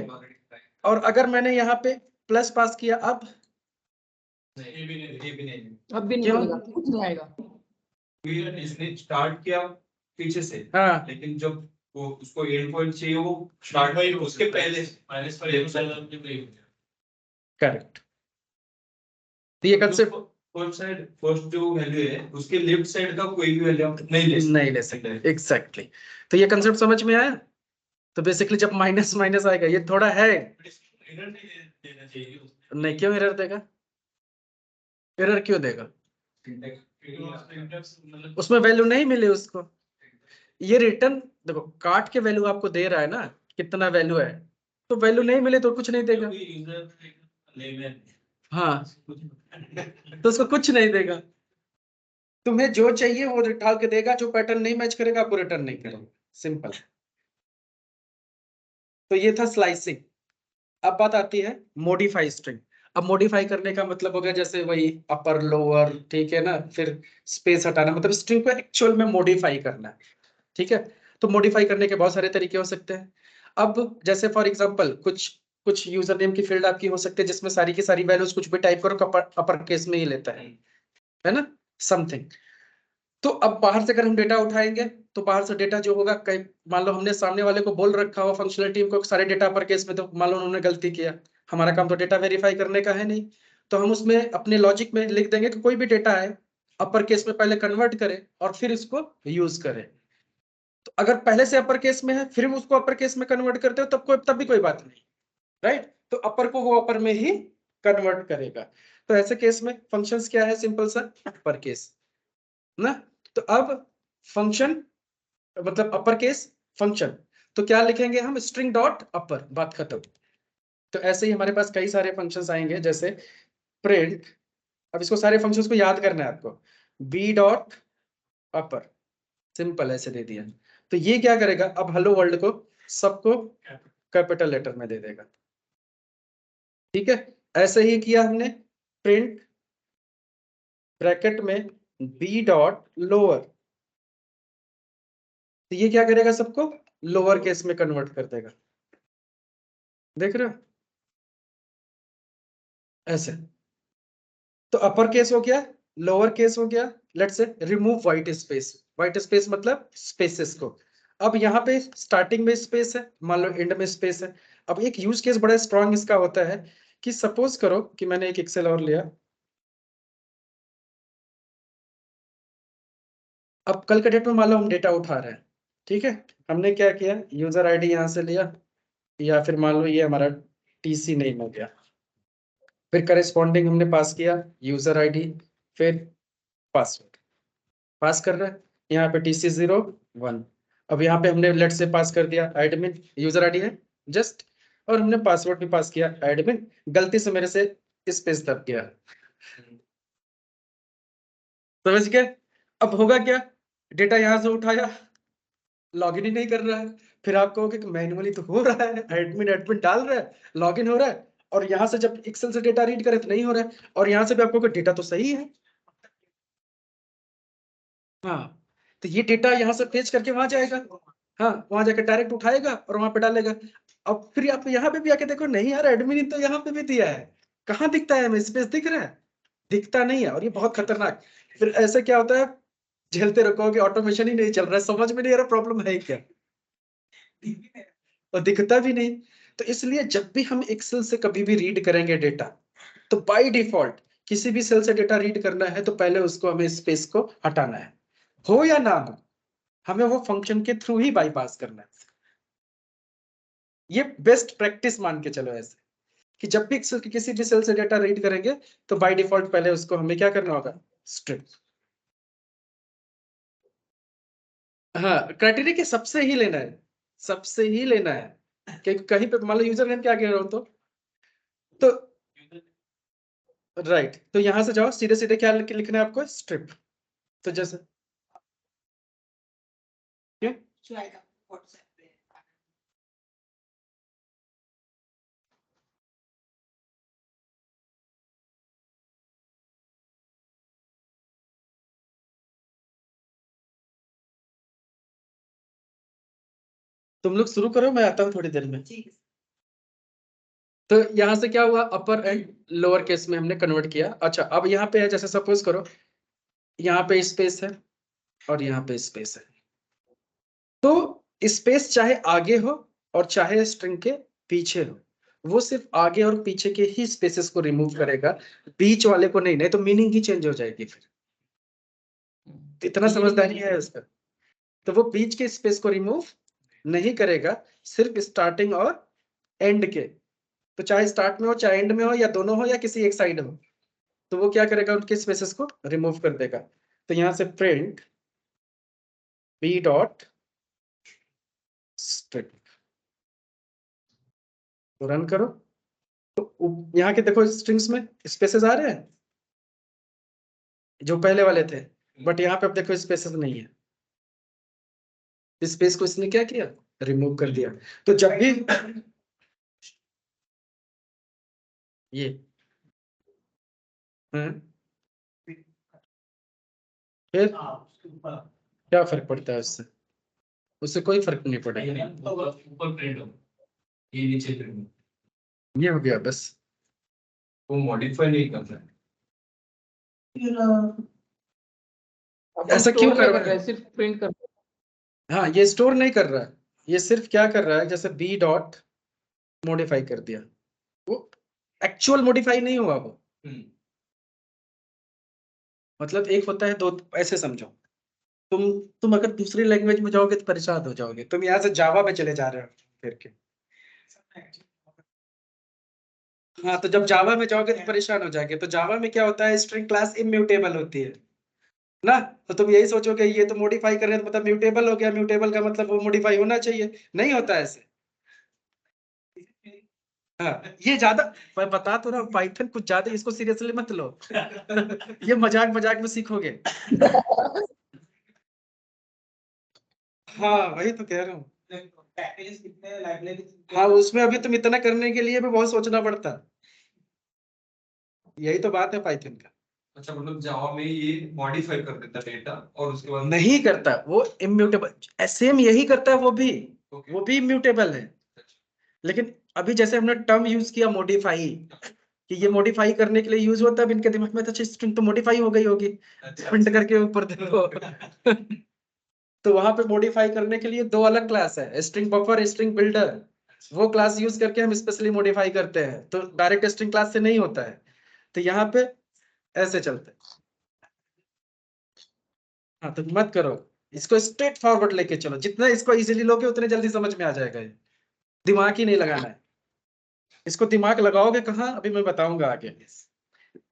और अगर मैंने यहाँ पे प्लस पास किया, अब ये भी नहीं अब भी नहीं क्यों? मिलेगा, कुछ नहीं आएगा। फिर इसने स्टार्ट किया पीछे से, हाँ लेकिन जब वो उसको एंड पॉइंट चाहिए, वो स्टार्ट वही उसके पहले माइनस पर एक नहीं करेक्ट। तो ये कंसेप्ट फर्स्ट जो वैल्यू है उसके लेफ्ट साइड का कोई भी वैल्यू नहीं ले सकते। एग्जैक्टली। तो ये कंसेप्ट समझ में आया। तो बेसिकली जब माइनस माइनस आएगा, ये थोड़ा है, एरर नहीं देना चाहिए नहीं क्यों एरर देगा, एरर क्यों देगा, मतलब उसमें वैल्यू नहीं मिले उसको, ये रिटर्न देखो काट के वैल्यू आपको दे रहा है ना, कितना वैल्यू है, तो वैल्यू नहीं मिले तो कुछ नहीं देगा, हाँ तो उसको कुछ नहीं देगा, तुम्हें जो चाहिए वो डाल के देगा, जो पैटर्न नहीं मैच करेगा आपको रिटर्न नहीं करेगा, सिंपल। तो ये था स्लाइसिंग। अब बात आती है मॉडिफाई स्ट्रिंग। अब मॉडिफाई करने का मतलब हो गया जैसे वही अपर लोअर, ठीक है ना, फिर स्पेस हटाना, मतलब स्ट्रिंग को एक्चुअल में मॉडिफाई करना है, ठीक है। तो मॉडिफाई करने के बहुत सारे तरीके हो सकते हैं। अब जैसे फॉर एग्जांपल कुछ कुछ यूजर नेम की फील्ड आपकी हो सकती है जिसमें सारी की सारी वैल्यूज कुछ भी टाइप करो अपर केस में ही लेता है ना, समथिंग। तो अब बाहर से अगर हम डेटा उठाएंगे, तो बाहर से डेटा जो होगा, कई मान लो हमने सामने वाले को बोल रखा हो फंक्शनल टीम को सारे डेटा अपर केस में, तो मान लो उन्होंने गलती किया, हमारा काम तो डेटा वेरीफाई करने का है नहीं, तो हम उसमें अपने लॉजिक में लिख देंगे कि कोई भी डेटा है अपर केस में पहले कन्वर्ट करें और फिर इसको यूज करें। तो अगर पहले से अपर केस में है फिर हम उसको अपर केस में कन्वर्ट करते हो तब भी कोई बात नहीं, राइट। तो अपर को वो अपर में ही कन्वर्ट करेगा। तो ऐसे केस में फंक्शंस क्या है, सिंपल सा अपर केस ना। तो अब फंक्शन मतलब अपर केस फंक्शन, तो क्या लिखेंगे हम, स्ट्रिंग डॉट अपर, बात खत्म। तो ऐसे ही हमारे पास कई सारे फंक्शंस आएंगे जैसे प्रिंट। अब इसको सारे फंक्शंस को याद करना है आपको, बी डॉट अपर, सिंपल ऐसे दे दिया। तो ये क्या करेगा, अब हेलो वर्ल्ड को सबको कैपिटल लेटर में दे देगा, ठीक है। ऐसे ही किया हमने प्रिंट ब्रैकेट में बी डॉट लोअर, तो ये क्या करेगा, सबको लोअर केस में कन्वर्ट कर देगा, देख रहे हो ऐसे। तो अपर केस हो गया, लोअर केस हो गया, let's say remove white space मतलब स्पेसेस को। अब यहाँ पे स्टार्टिंग में स्पेस है, मान लो एंड में स्पेस है। अब एक यूज केस बड़ा स्ट्रांग इसका होता है कि सपोज करो कि मैंने एक एक्सेल और लिया, अब कल के डेट में मान लो हम डेटा उठा रहे हैं, ठीक है। हमने क्या किया, यूजर आईडी यहाँ से लिया, या फिर मान लो ये हमारा टीसी नेम हो गया, फिर करेस्पॉन्डिंग हमने पास किया यूजर आईडी, फिर पासवर्ड पास कर रहे हैं, यहाँ पे TC01। अब यहाँ पे हमने लेट से पास कर दिया एडमिन, यूजर आईडी है जस्ट, और हमने पासवर्ड भी पास किया एडमिन, गलती से मेरे से स्पेस दब गया, समझ गए। अब होगा क्या, डेटा यहाँ से उठाया, लॉगिन ही नहीं कर रहा है, फिर आप कहोगे कि मैन्युअली तो हो रहा है, एडमिन एडमिन डाल रहा है, लॉगिन हो रहा है, और यहाँ से जब एक्सेल से डेटा रीड करे तो नहीं हो रहा है, और यहाँ से भी आपको डेटा तो सही है, हाँ। तो ये डेटा यहाँ से फेच करके वहां जाएगा, हाँ वहां जाकर डायरेक्ट उठाएगा और वहां पे डालेगा। अब फिर आप यहाँ पे भी आके देखो, नहीं यार एडमिन तो यहाँ पे भी दिया है, कहाँ दिखता है, हमें स्पेस दिख रहा है, दिखता नहीं है, और ये बहुत खतरनाक। फिर ऐसे क्या होता है, झेलते रखोगे, ऑटोमेशन ही नहीं चल रहा है, समझ में नहीं आ रहा प्रॉब्लम है क्या, और दिखता भी नहीं। तो इसलिए जब भी हम एक्सेल से कभी भी रीड करेंगे डेटा, तो बाय डिफॉल्ट किसी भी सेल से डेटा रीड करना है तो पहले उसको हमें स्पेस को हटाना है, हो या ना हो, हमें वो फंक्शन के थ्रू ही बाईपास करना है। ये बेस्ट प्रैक्टिस मान के चलो ऐसे, कि जब भी एक्सेल के किसी भी सेल से डेटा रीड करेंगे तो बाय डिफॉल्ट पहले उसको हमें क्या करना होगा, स्ट्रिप। हाँ, क्राइटेरिया के सबसे ही लेना है, सबसे ही लेना है कि कहीं पे मान लो यूजर नेम क्या कह रहा हो तो राइट, तो यहां से जाओ सीधे सीधे क्या लिखना है आपको, स्ट्रिप। तो जैसे क्या तुम लोग शुरू करो, मैं आता हूँ थोड़ी देर में। तो यहाँ से क्या हुआ, अपर एंड लोअर केस में हमने कन्वर्ट किया। अच्छा, अब यहाँ पे है, जैसे सपोज करो यहाँ पे स्पेस है और यहाँ पे स्पेस है, तो स्पेस चाहे आगे हो और चाहे स्ट्रिंग के पीछे हो, वो सिर्फ आगे और पीछे के ही स्पेसेस को रिमूव करेगा, बीच वाले को नहीं तो मीनिंग ही चेंज हो जाएगी फिर। तो इतना समझदारी है उसका। तो वो बीच के स्पेस को रिमूव नहीं करेगा, सिर्फ स्टार्टिंग और एंड के। तो चाहे स्टार्ट में हो चाहे एंड में हो या दोनों हो या किसी एक साइड हो, तो वो क्या करेगा, उनके स्पेसेस को रिमूव कर देगा। तो यहां से प्रिंट बी डॉट स्ट्रिंग, तो रन करो। तो यहाँ के देखो स्ट्रिंग्स में स्पेसेस आ रहे हैं जो पहले वाले थे, बट यहाँ पे अब देखो स्पेसेस नहीं है, स्पेस को इसने क्या किया, रिमूव कर दिया। तो जब भी ये फिर क्या फर्क पड़ता है उससे, उससे कोई फर्क नहीं पड़ेगा। ऊपर प्रिंट हो, ये नीचे प्रिंट ये हो गया बस। वो मॉडिफाई नहीं करना है। ऐसा क्यों कर रहा है, सिर्फ प्रिंट कर हाँ ये स्टोर नहीं कर रहा है, ये सिर्फ क्या कर रहा है, जैसे बी डॉट मॉडिफाई कर दिया, वो एक्चुअल मॉडिफाई नहीं हुआ वो। मतलब एक होता है दो, ऐसे समझो, तुम अगर दूसरी लैंग्वेज में जाओगे तो परेशान हो जाओगे। तुम यहाँ से जावा पे चले जा रहे हो फिर के, हाँ तो जब जावा में जाओगे तो परेशान हो जाओगे। तो जावा में क्या होता है, स्ट्रिंग क्लास इम्यूटेबल होती है ना, तो तुम यही सोचोगे ये तो मॉडिफाई कर रहे हैं तो मतलब म्यूटेबल हो गया, म्यूटेबल का मतलब वो मॉडिफाई होना चाहिए, नहीं होता ऐसे। हाँ ये ज्यादा, मैं बता तो रहा हूँ, पाइथन कुछ ज्यादा इसको सीरियसली मत लो ये मजाक मजाक में सीखोगे। हाँ वही तो कह रहा हूँ। पैकेजेस कितने, लाइब्रेरी हाँ उसमें अभी तुम इतना करने के लिए भी बहुत सोचना पड़ता, यही तो बात है पाइथन का। अच्छा, मतलब जावा में ये मॉडिफाई कर देता डेटा और उसके बाद नहीं करता, वो इम्यूटेबल, सेम यही करता है वो भी, वो भी इम्यूटेबल है। लेकिन अभी जैसे हमने टर्म यूज किया मॉडिफाई, कि ये मॉडिफाई करने के लिए यूज होता है, अब इनके दिमाग में तो स्ट्रिंग तो मॉडिफाई हो गई होगी, प्रिंट करके ऊपर देखो तो वहां पे मॉडिफाई करने के लिए दो अलग क्लास है, स्ट्रिंग बफर, स्ट्रिंग बिल्डर। वो क्लास यूज करके हम स्पेशली मॉडिफाई करते हैं, तो डायरेक्ट स्ट्रिंग क्लास से नहीं होता है। तो यहाँ पे ऐसे चलते हैं। हाँ तो मत करो, इसको स्ट्रेट फॉरवर्ड लेके चलो, जितना इसको इजीली लोगे उतने जल्दी समझ में आ जाएगा ये। दिमाग ही नहीं लगाना है, इसको दिमाग लगाओगे कहाँ, अभी मैं बताऊंगा आगे।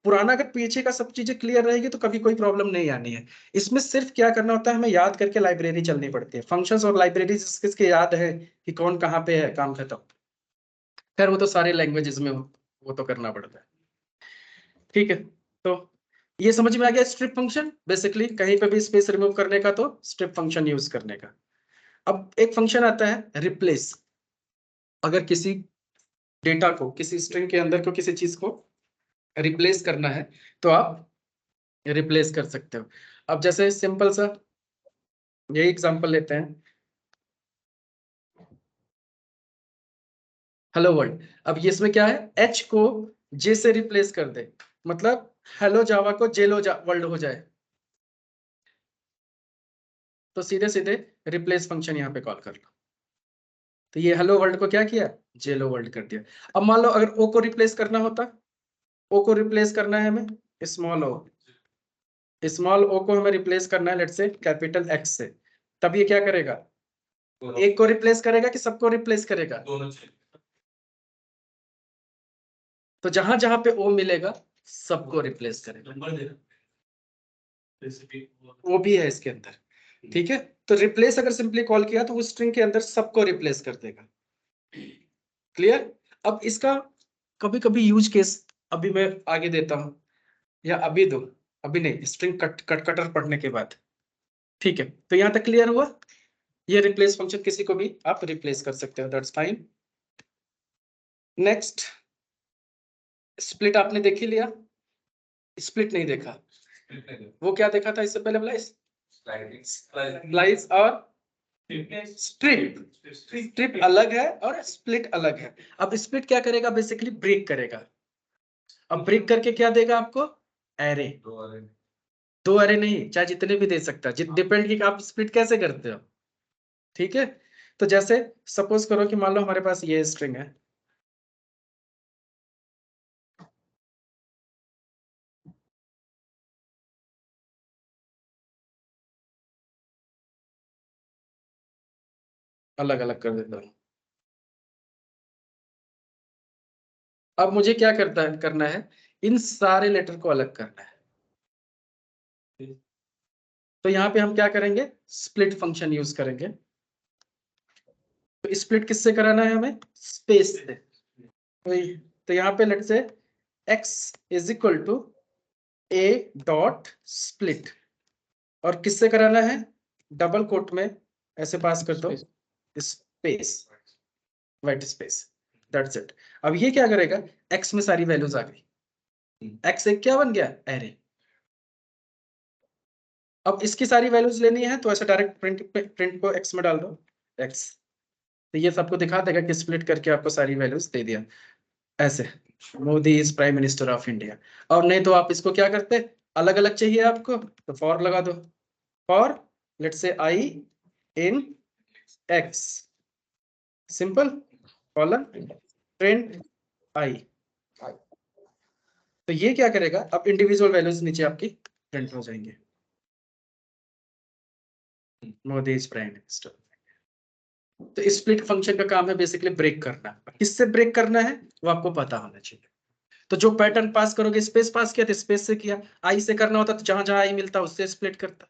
पुराना अगर पीछे का सब चीजें क्लियर रहेगी तो कभी कोई प्रॉब्लम नहीं आनी है। इसमें सिर्फ क्या करना होता है, हमें याद करके लाइब्रेरी चलनी पड़ती है, फंक्शंस और लाइब्रेरी किसके याद है कि कौन कहाँ पे है, काम खत्म। खैर वो तो सारे लैंग्वेजेस में वो तो करना पड़ता है। ठीक है, तो ये समझ में आ गया स्ट्रिप फंक्शन, बेसिकली कहीं पे भी स्पेस रिमूव करने का तो स्ट्रिप फंक्शन यूज करने का। अब एक फंक्शन आता है रिप्लेस, अगर किसी डेटा को, किसी स्ट्रिंग के अंदर को किसी चीज को रिप्लेस करना है तो आप रिप्लेस कर सकते हो। अब जैसे सिंपल सा यही एग्जांपल लेते हैं, हेलो वर्ल्ड। अब ये इसमें क्या है, एच को जे से रिप्लेस कर दे, मतलब हेलो जावा को जेलो वर्ल्ड हो जाए, तो सीधे सीधे रिप्लेस फंक्शन यहाँ पे कॉल कर लो। तो ये हेलो वर्ल्ड को क्या किया, जेलो वर्ल्ड कर दिया। अब मान लो अगर ओ को रिप्लेस करना होता, ओ को रिप्लेस करना है हमें स्मॉल ओ, स्मॉल ओ को हमें रिप्लेस करना है लेट्स से कैपिटल एक्स से, तब ये क्या करेगा, एक को रिप्लेस करेगा कि सबको रिप्लेस करेगा, दोनों। तो जहां जहां पे ओ मिलेगा सबको रिप्लेस करेगा। नंबर देना रेसिपी वो भी है इसके अंदर। ठीक है, तो रिप्लेस अगर सिंपली कॉल किया तो वो स्ट्रिंग के अंदर सबको रिप्लेस कर देगा। क्लियर? अब इसका कभी कभी यूज केस अभी मैं आगे देता हूं, या अभी दो, अभी नहीं, स्ट्रिंग कटर पढ़ने के बाद। ठीक है, तो यहां तक क्लियर हुआ? ये रिप्लेस फंक्शन किसी को भी आप रिप्लेस कर सकते हो, दैट्स फाइन। नेक्स्ट, स्प्लिट आपने देख ही लिया, स्प्लिट नहीं देखा, वो क्या देखा था इससे पहले? स्लाइस और स्ट्रिप। स्ट्रिप अलग है और स्प्लिट अलग है। अब स्प्लिट क्या करेगा? बेसिकली ब्रेक करेगा। अब ब्रेक करके क्या देगा आपको? एरे। दो एरे नहीं, चाहे जितने भी दे सकता है, डिपेंड कि आप स्प्लिट कैसे करते हो। ठीक है, तो जैसे सपोज करो कि मान लो हमारे पास ये स्ट्रिंग है, अलग अलग कर देता हूं। अब मुझे क्या करना है, इन सारे लेटर को अलग करना है। तो यहाँ पे हम क्या करेंगे? स्प्लिट फंक्शन यूज करेंगे। तो स्प्लिट किससे कराना है हमें? स्पेस से। तो यहाँ पे let say x is equal to a dot split, और किससे कराना है? डबल कोट में ऐसे पास कर दो space, white space, that's it. अब ये क्या करेगा? x में सारी वैल्यूज आ गई, x एक क्या बन गया? एरे। अब इसकी सारी वैल्यूज लेनी है तो ऐसे डायरेक्ट प्रिंट को x में डाल दो, x। तो ये सबको दिखा देगा कि स्प्लिट करके आपको सारी वैल्यूज दे दिया ऐसे, Modi is prime minister of India. और नहीं तो आप इसको क्या करते, अलग अलग चाहिए आपको तो फॉर लगा दो, फॉर लेट से आई इन x, simple, colon print I. तो ये क्या करेगा? अब इंडिविजुअल वैल्यूज नीचे आपकी प्रिंट हो जाएंगे, मोदी इज प्राइम मिनिस्टर। तो स्प्लिट फंक्शन का काम है बेसिकली ब्रेक करना। किससे ब्रेक करना है वो आपको पता होना चाहिए। तो जो पैटर्न पास करोगे, स्पेस पास किया तो स्पेस से किया, आई से करना होता तो जहां जहां आई मिलता उससे स्प्लिट करता,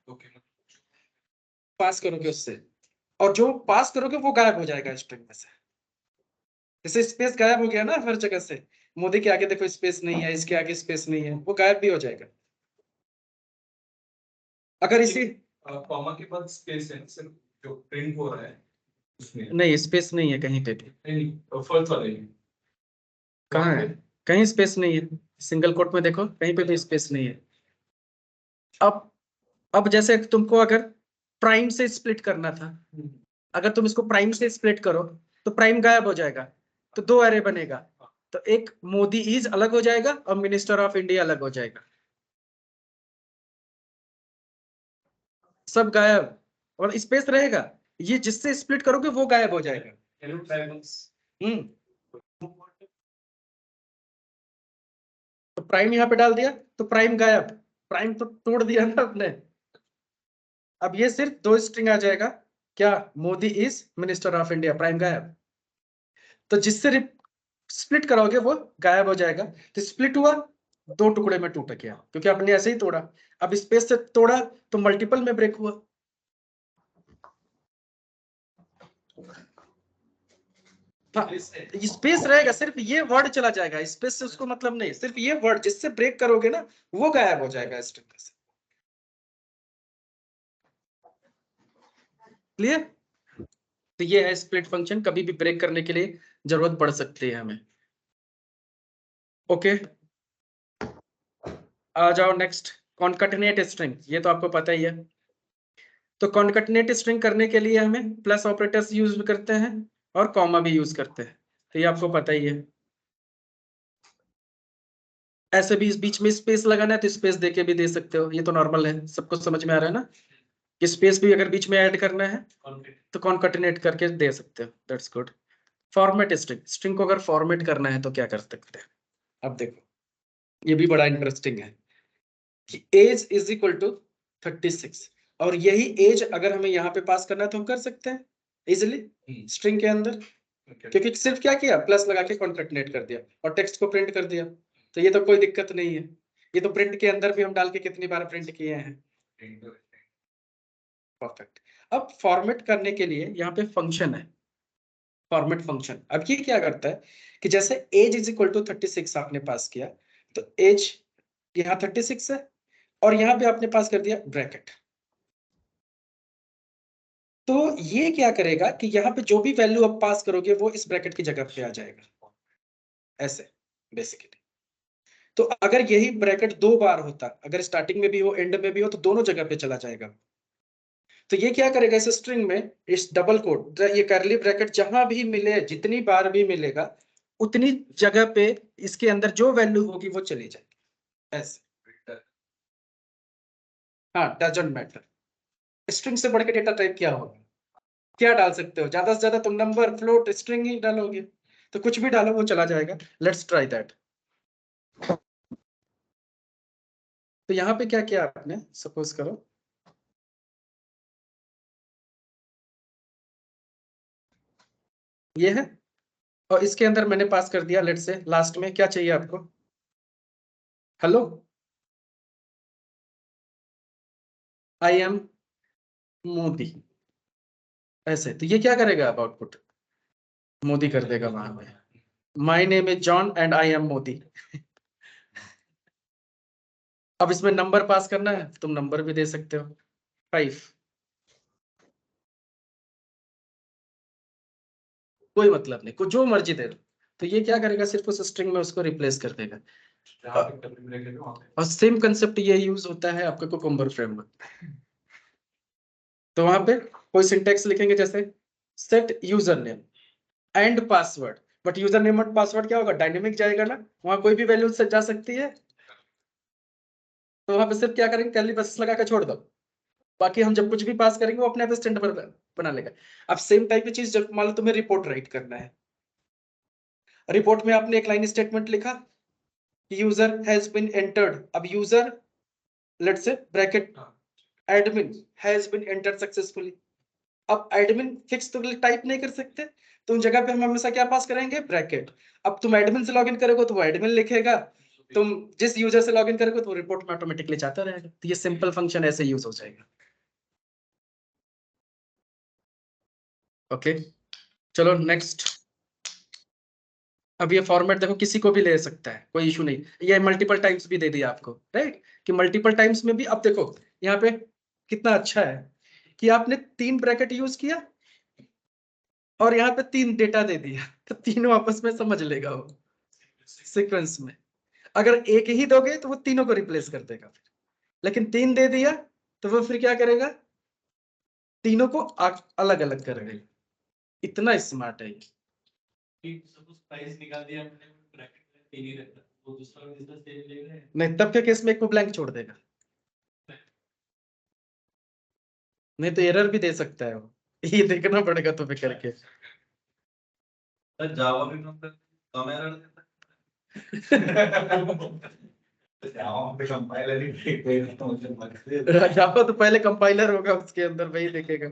पास करोगे उससे, और जो पास करोगे वो गायब हो जाएगा स्ट्रिंग में से। जैसे स्पेस गायब हो गया ना हर जगह से, मोदी के आगे देखो स्पेस नहीं है, इसके आगे स्पेस नहीं है, वो गायब भी हो जाएगा। अगर इसी कॉमा के बाद स्पेस है, सिर्फ जो प्रिंट हो रहा है उसमें नहीं, स्पेस नहीं है कहीं पे भी। नहीं, फर्स्ट वाले में कहाँ है? कहीं स्पेस नहीं है, सिंगल कोट में देखो, कहीं पे भी स्पेस नहीं है। अब जैसे तुमको अगर प्राइम से स्प्लिट करना था, अगर तुम इसको प्राइम से स्प्लिट करो तो प्राइम गायब हो जाएगा, तो दो एरे बनेगा। तो एक मोदी इज अलग हो जाएगा और मिनिस्टर ऑफ इंडिया अलग हो जाएगा, सब गायब, और स्पेस रहेगा। ये जिससे स्प्लिट करोगे वो गायब हो जाएगा। तो प्राइम यहाँ पे डाल दिया तो प्राइम गायब, प्राइम तो तोड़ दिया ना आपने। अब ये सिर्फ दो स्ट्रिंग आ जाएगा, क्या? Modi is minister of India, prime गायब। तो जिससे स्प्लिट कराओगे वो गायब हो जाएगा। तो स्प्लिट हुआ, दो टुकड़े में टूट गया क्योंकि आपने ऐसे ही तोड़ा। अब स्पेस से तोड़ा तो मल्टीपल में ब्रेक हुआ। स्पेस रहेगा, सिर्फ ये वर्ड चला जाएगा, स्पेस से उसको मतलब नहीं, सिर्फ ये वर्ड जिससे ब्रेक करोगे ना वो गायब हो जाएगा स्ट्रिंग से। क्लियर? तो ये है स्प्लिट फंक्शन, कभी भी ब्रेक करने के लिए जरूरत पड़ सकती है हमें। ओके, आ जाओ नेक्स्ट, कॉन्कैटिनेट स्ट्रिंग, ये तो आपको पता ही है। तो कॉन्कैटिनेट स्ट्रिंग करने के लिए हमें प्लस ऑपरेटर्स यूज करते हैं और कॉमा भी यूज करते हैं, तो ये आपको पता ही है। ऐसे भी इस बीच में स्पेस लगाना है तो स्पेस देके भी दे सकते हो, ये तो नॉर्मल है, सबको समझ में आ रहा है ना कि स्पेस भी अगर बीच में ऐड करना है तो कॉन्कैटिनेट करके दे सकते हो, that's good. Format string, string को अगर फॉर्मेट करना है तो क्या कर सकते हैं? अब देखो, ये भी बड़ा इंटरेस्टिंग है कि एज इज इक्वल टू 36, और यही एज अगर हमें यहाँ पे पास करना है तो हम कर सकते हैं इजिली स्ट्रिंग के अंदर, क्योंकि सिर्फ क्या किया, प्लस लगा के कॉन्कैटिनेट कर दिया और टेक्स्ट को प्रिंट कर दिया, तो ये तो कोई दिक्कत नहीं है। ये तो प्रिंट के अंदर भी हम डाल के कितनी बार प्रिंट किए हैं। परफेक्ट। अब फॉर्मेट करने के लिए यहाँ पे फंक्शन है, फॉर्मेट फंक्शन। अब ये क्या करता है कि जैसे एज इज इक्वल टू 36 आपने पास किया, तो एज यहाँ 36 है और यहाँ पे आपने पास कर दिया ब्रैकेट। तो ये क्या करेगा कि यहाँ पे जो भी वैल्यू आप पास करोगे वो इस ब्रैकेट की जगह पे आ जाएगा, ऐसे बेसिकली। तो अगर यही ब्रैकेट 2 बार होता, अगर स्टार्टिंग में भी हो एंड में भी हो, तो दोनों जगह पे चला जाएगा। तो ये क्या करेगा इस स्ट्रिंग में, इस डबल कोट, ये करली ब्रैकेट जहां भी मिले, जितनी बार भी मिलेगा उतनी जगह पे इसके अंदर जो वैल्यू होगी वो चली जाएगी, ऐसे। हाँ, डजंट मैटर। स्ट्रिंग से बढ़ के डेटा टाइप क्या होगा, क्या डाल सकते हो, ज्यादा से ज्यादा तुम नंबर, फ्लोट, स्ट्रिंग ही डालोगे। तो कुछ भी डालो वो चला जाएगा। Let's try that. तो यहाँ पे क्या किया आपने, सपोज करो ये है और इसके अंदर मैंने पास कर दिया, लेट्स से लास्ट में क्या चाहिए आपको, हेलो, आई एम मोदी, ऐसे। तो ये क्या करेगा अब आउटपुट, मोदी कर देगा वहां पे, my name is John and I am Modi. अब इसमें नंबर पास करना है, तुम नंबर भी दे सकते हो, 5, कोई मतलब नहीं, जो मर्जी दे दो। तो ये क्या करेगा, सिर्फ उस स्ट्रिंग में उसको रिप्लेस कर देगा। और सेम कंसेप्ट ये यूज होता है आपका कुकुम्बर फ्रेमवर्क। तो वहां पे कोई सिंटेक्स लिखेंगे जैसे set user name and password, but user name और पासवर्ड क्या होगा, डायनेमिक जाएगा ना, वहां कोई भी वैल्यू जा सकती है। तो वहां पे सिर्फ क्या करेंगे, कर्ली ब्रेसेस लगा के छोड़ दो, बाकी हम जब कुछ भी पास करेंगे वो अपने आप स्टैंड पर बना लेगा। अब सेम टाइप की चीज, जब मान लो तुम्हें रिपोर्ट राइट करना है, रिपोर्ट में आपने एक लाइन स्टेटमेंट लिखा, यूजर हैज बीन एंटर्ड। अब user, let's say bracket, admin has been entered successfully. अब एडमिन फिक्स तो टाइप नहीं कर सकते, तो उन जगह पे हम हमेशा क्या पास करेंगे, ब्रैकेट। अब तुम एडमिन से लॉगिन करोगे तो वो एडमिन लिखेगा, तुम जिस यूजर से लॉगिन करोगे तो वो रिपोर्ट में ऑटोमेटिकली जाता रहेगा। तो ये सिंपल फंक्शन ऐसे यूज हो जाएगा। ओके, चलो नेक्स्ट। अब ये फॉर्मेट देखो किसी को भी ले सकता है, कोई इशू नहीं। ये मल्टीपल टाइम्स भी दे दिया आपको, राइट, कि मल्टीपल टाइम्स में भी। अब देखो यहाँ पे कितना अच्छा है कि आपने 3 ब्रैकेट यूज किया और यहाँ पे 3 डेटा दे दिया, तो तीनों आपस में समझ लेगा वो सीक्वेंस में। अगर एक ही दोगे तो वो तीनों को रिप्लेस कर देगा फिर, लेकिन 3 दे दिया तो वो फिर क्या करेगा, तीनों को अलग अलग करेगा। इतना स्मार्ट है ये। सपोज प्राइस निकाल दिया हमने, ब्रैकेट में तीन ही रहता, वो दूसरा बिजनेस सेम ले रहे हैं। नहीं, तब के केस में एक को ब्लैंक छोड़ देगा, नहीं तो एरर भी दे सकता है वो। ये देखना पड़ेगा तो फिर करके। जावा में मतलब कम एरर देता है। जावा पे कंपाइलर ही ठीक है, तो मुझे मत से जावा तो पहले कंपाइलर होगा, उसके अंदर वही देखेगा।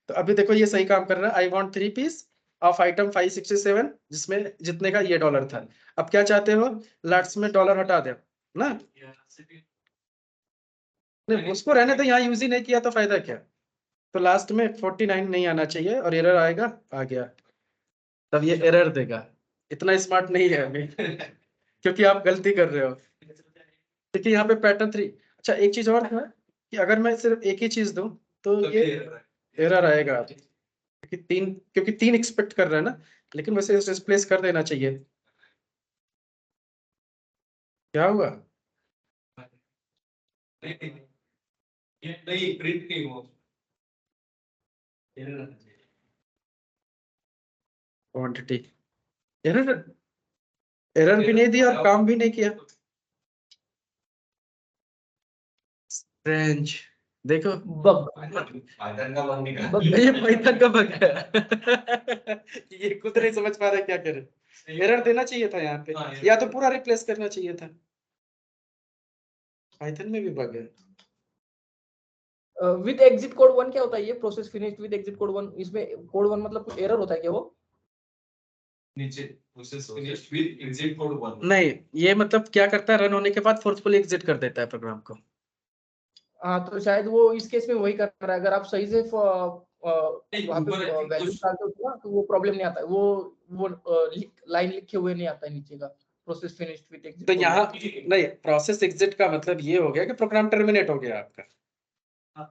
तो अभी देखो ये सही काम कर रहा है। I want 3 piece of item 567, जिसमें जितने का ये डॉलर था। अब क्या चाहते हो, लाट्स में डॉलर हटा दे ना, नहीं उसको रहने दो, यहाँ यूज ही नहीं किया तो फायदा क्या। तो लास्ट में 49 नहीं आना चाहिए और एरर आएगा, आ गया, तब ये एरर देगा। इतना स्मार्ट नहीं है अभी क्योंकि आप गलती कर रहे हो। देखिए यहाँ पे पैटर्न 3। अच्छा एक चीज और है कि अगर मैं सिर्फ एक ही चीज दूं तो ये एरर आएगा, क्योंकि 3 एक्सपेक्ट कर रहा है ना, लेकिन वैसे रिप्लेस कर देना चाहिए। क्या हुआ, ये नहीं प्रिंट नहीं हो क्वांटिटी, एरर, एरर भी नहीं दिया और काम भी नहीं किया। रेंज देखो, बग, पाइथन का बग निकाल बग ये पाइथन का बग है ये खुद नहीं समझ पा रहा क्या करे। एरर देना चाहिए था यहाँ पे, या तो पूरा रिप्लेस करना चाहिए था। पाइथन में भी बग है। विद एग्जिट कोड 1 क्या होता है, ये process finished with exit code 1, इसमें कोड 1 मतलब कुछ एरर होता है क्या वो? नीचे process finished with exit code 1 नहीं, ये मतलब क्या करता है, रन होने के बाद फोर्सफुली एग्जिट कर देता है प्रोग्राम को। हाँ तो शायद वो इस केस में वही कर रहा है, अगर आप सही से वहाँ पे ऊपर I think वैल्यू कुछ- डालते हो ना तो वो प्रॉब्लम नहीं आता है, वो लाइन लिखे हुए नहीं आता है नीचे का, प्रोसेस फिनिश्ड विद एग्जिट। तो यहाँ नहीं, प्रोसेस एग्जिट का मतलब ये हो गया कि प्रोग्राम टर्मिनेट हो गया आपका।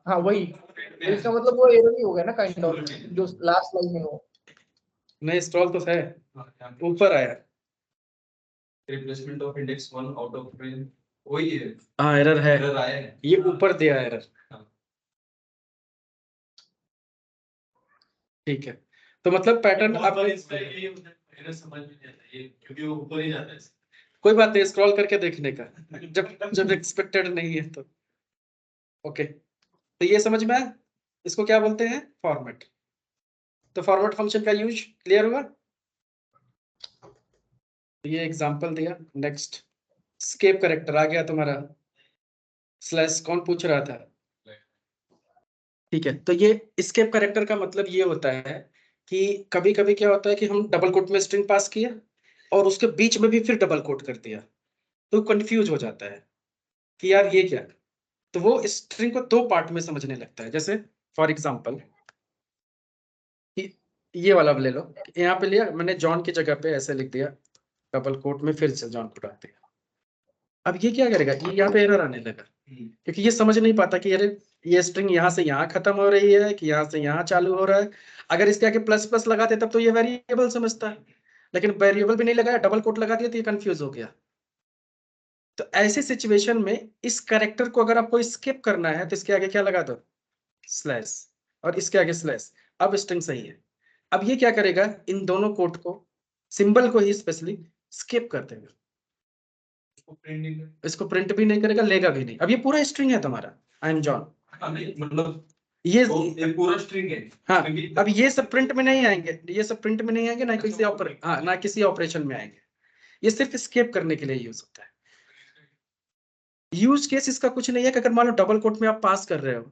हाँ वही, तो इसका मतलब वो एरर ही हो गया ना काइंड ऑफ, जो लास्ट लाइन में हो। नहीं स्क्रॉल तो है, हाँ, यहाँ पे ऊपर आया। Replacement of index 1 out of frame वही है, हाँ एरर है, एरर आया है। ये ऊपर दिया एरर। हाँ। ठीक है, तो मतलब पैटर्न बहुत बार आप इसमें यही होता है, मेरे समझ में नहीं आता ये, क्योंकि वो ऊपर ही जाता है। कोई बात नहीं, स्क्रॉल करके देखने का, जब एक्सपेक्टेड नहीं है तो। ओके, तो ये समझ में आया, इसको क्या बोलते हैं, फॉर्मेट। तो फॉर्मेट फंक्शन का यूज क्लियर हुआ। तो ये एग्जांपल दिया। नेक्स्ट, स्केप करेक्टर आ गया तुम्हारा, स्लैश कौन पूछ रहा था। ठीक है, तो ये स्केप करेक्टर का मतलब ये होता है कि कभी कभी क्या होता है कि हम डबल कोट में स्ट्रिंग पास किया और उसके बीच में भी फिर डबल कोट कर दिया, तो कंफ्यूज हो जाता है कि यार ये क्या। तो वो स्ट्रिंग को दो पार्ट में समझने लगता है। जैसे फॉर एग्जांपल ये वाला ले लो, यहाँ पे लिया मैंने जॉन की जगह पे ऐसे लिख दिया डबल कोट में, फिर से जॉन को डाल दिया। अब ये क्या करेगा, ये यहाँ पे एरर आने लगा क्योंकि ये समझ नहीं पाता कि अरे ये स्ट्रिंग यहाँ से यहाँ खत्म हो रही है कि यहाँ से यहाँ चालू हो रहा है। अगर इसके आगे प्लस प्लस लगाते तब तो ये वेरिएबल समझता है, लेकिन वेरिएबल भी नहीं लगाया, डबल कोट लगा दिया तो ये कंफ्यूज हो गया। तो ऐसे सिचुएशन में इस कैरेक्टर को अगर आपको स्किप करना है तो इसके आगे क्या लगा दो, स्लैश, और इसके आगे स्लैश। अब स्ट्रिंग सही है। अब ये क्या करेगा, इन दोनों कोट को, सिंबल को ही स्पेशली स्किप कर देगा, इसको प्रिंट नहीं कर- इसको प्रिंट भी नहीं करेगा, लेगा भी नहीं। अब ये पूरा स्ट्रिंग है तुम्हारा, आई एम जॉन, हाँ, नहीं, मतलब ये ये पूरा स्ट्रिंग है। हाँ। क्योंकि- अब ये सब प्रिंट में नहीं आएंगे, ये सब प्रिंट में नहीं आएंगे, ना किसी हाँ ना किसी ऑपरेशन में आएंगे। ये सिर्फ स्केप करने के लिए यूज होता है। यूज केस इसका कुछ नहीं है कि अगर मान लो डबल कोट में आप पास कर रहे हो,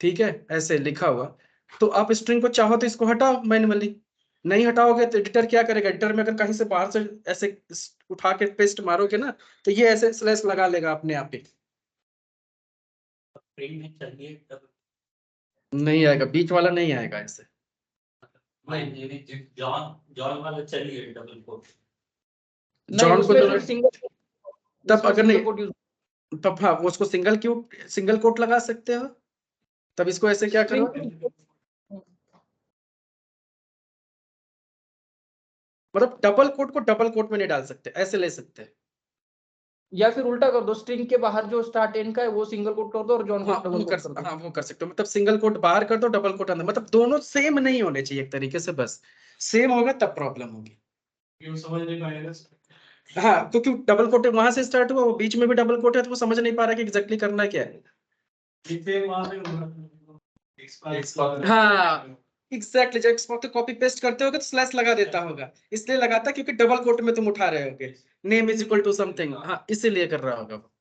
ठीक है, ऐसे लिखा हुआ, तो आप स्ट्रिंग को चाहो तो इसको हटाओ मैन्युअली, नहीं हटाओगे तो एडिटर क्या करेगा, एडिटर में अगर कहीं से बाहर से ऐसे उठा के पेस्ट मारोगे ना तो ये ऐसे स्लैश लगा लेगा अपने आप ही, नहीं आएगा, बीच वाला नहीं आएगा ऐसे। जॉन वाला चलिए डबल कोट। जॉन को जो सिंगल, तब अगर नहीं कोट यूज, तब हाँ वो उसको सिंगल कोट लगा सकते हो। तब इसको ऐसे क्या करो, मतलब डबल कोट को डबल कोट में नहीं डाल सकते, ऐसे ले सकते हैं। या फिर उल्टा कर दो, स्ट्रिंग के बाहर जो स्टार्ट एंड का है वो सिंगल कोट कर दो और जॉन हाँ को वो डबल कर कोट कर दो। हाँ वो कर सकते हो, मतलब सिंगल कोट बाहर कर दो, डबल कोट अंदर, मतलब दोनों सेम नहीं होने चाहिए एक तरीके से, बस सेम होगा तब प्रॉब्लम होगी। क्यों समझ नहीं पाएगा? हाँ क्योंकि डबल कोट वहां से स्टार्ट हुआ, वो बीच में भी डबल कोट है, तो वो समझ नहीं पा रहा कि एग्जैक्टली करना क्या है। हाँ एग्जैक्टली, जब एक्सपोर्ट तो कॉपी पेस्ट करते होगे तो स्लैश लगा देता होगा, इसलिए लगाता क्योंकि डबल कोट में तुम उठा रहे होगे, name is equal to something, हाँ इसीलिए कर रहा होगा वो।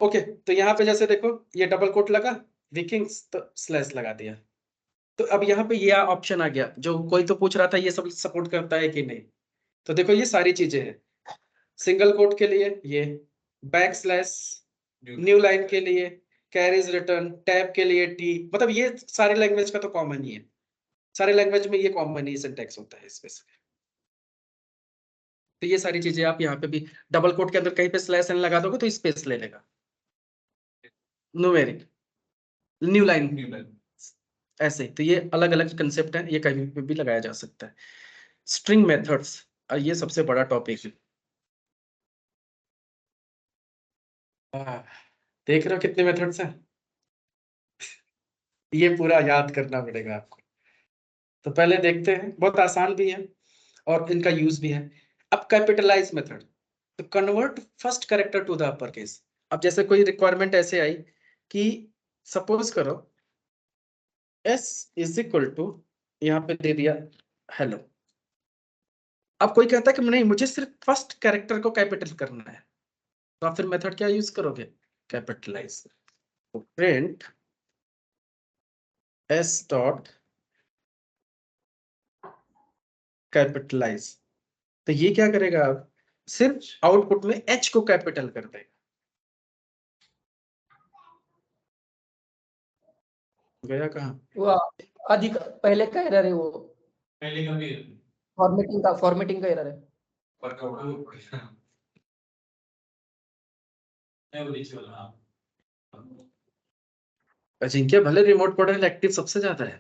ओके, तो यहाँ पे जैसे देखो ये डबल कोट लगा विकिंग्स, तो स्लैश लगा दिया। तो अब यहाँ पे ये ऑप्शन आ गया, जो कोई तो पूछ रहा था ये सब सपोर्ट करता है कि नहीं। तो देखो ये सारी चीजें हैं, सिंगल कोट के लिए ये, बैक स्लैश, न्यू लाइन के लिए, कैरीज रिटर्न, टैब के लिए टी, मतलब ये सारे लैंग्वेज का तो कॉमन ही है, सारे लैंग्वेज में ये कॉमन ही सिंटैक्स होता है स्पेसिफिक। तो ये सारी चीजें आप यहाँ पे भी डबल कोट के अंदर कहीं पे स्लैश एन लगा दोगे तो स्पेस ले लेगा। न्यूमेरिक, न्यू लाइन, ऐसे। तो ये अलग अलग कंसेप्ट है, ये कहीं पे भी लगाया जा सकता है। स्ट्रिंग मेथड्स, ये सबसे बड़ा टॉपिक है। देख रहे हो कितने मेथड्स हैं, ये पूरा याद करना पड़ेगा आपको। तो पहले देखते हैं, बहुत आसान भी है और इनका यूज भी है। अब कैपिटलाइज मेथड, तो convert first character to the upper case. अब जैसे कोई रिक्वायरमेंट ऐसे आई कि सपोज करो s इज इक्वल टू, यहाँ पे दे दिया हेलो। अब कोई कहता है कि नहीं मुझे सिर्फ फर्स्ट कैरेक्टर को कैपिटल करना है, तो आप फिर मेथड क्या यूज करोगे, कैपिटलाइज। तो प्रिंट s डॉट कैपिटलाइज, तो ये क्या करेगा, अब सिर्फ आउटपुट में h को कैपिटल कर देगा। गया कहाँ? वो अधिक पहले का एरर है, वो पहले का भी फॉर्मेटिंग का एरर है। मैं वो नीचे वाला, हाँ। अजिंक्य भले रिमोट पोर्टल एक्टिव सबसे ज्यादा है।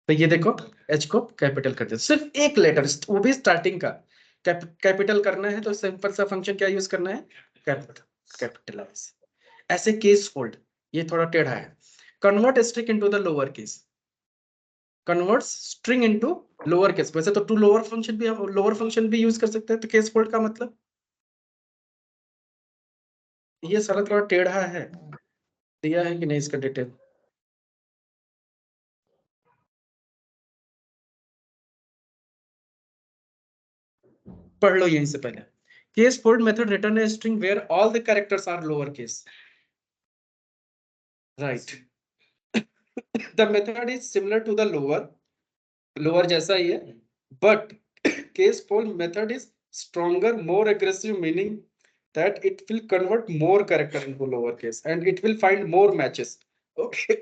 तो ये देखो एच को कैपिटल कर दिया, सिर्फ एक लेटर, वो भी स्टार्टिंग का कैपिटल करना है तो सिंपल सा फंक्शन क्या यूज करना है, कैपिटलाइज। ऐसे केस फोल्ड, ये थोड़ा टेढ़ा है। Convert string into the lower case, convert string into lower case. वैसे तो टू लोअर फंक्शन भी यूज कर सकते हैं, तो केस फोल्ड का मतलब ये सारा थोड़ा टेढ़ा है। दिया है कि नहीं इसका डिटेल? पढ़ लो यहीं से पहले। Case fold method return a string where all the characters are lower case, right. The method is similar to the lower जैसा ही है, but case fold method is stronger, more aggressive, meaning that it will convert more character into lower case and it will find more matches. Okay.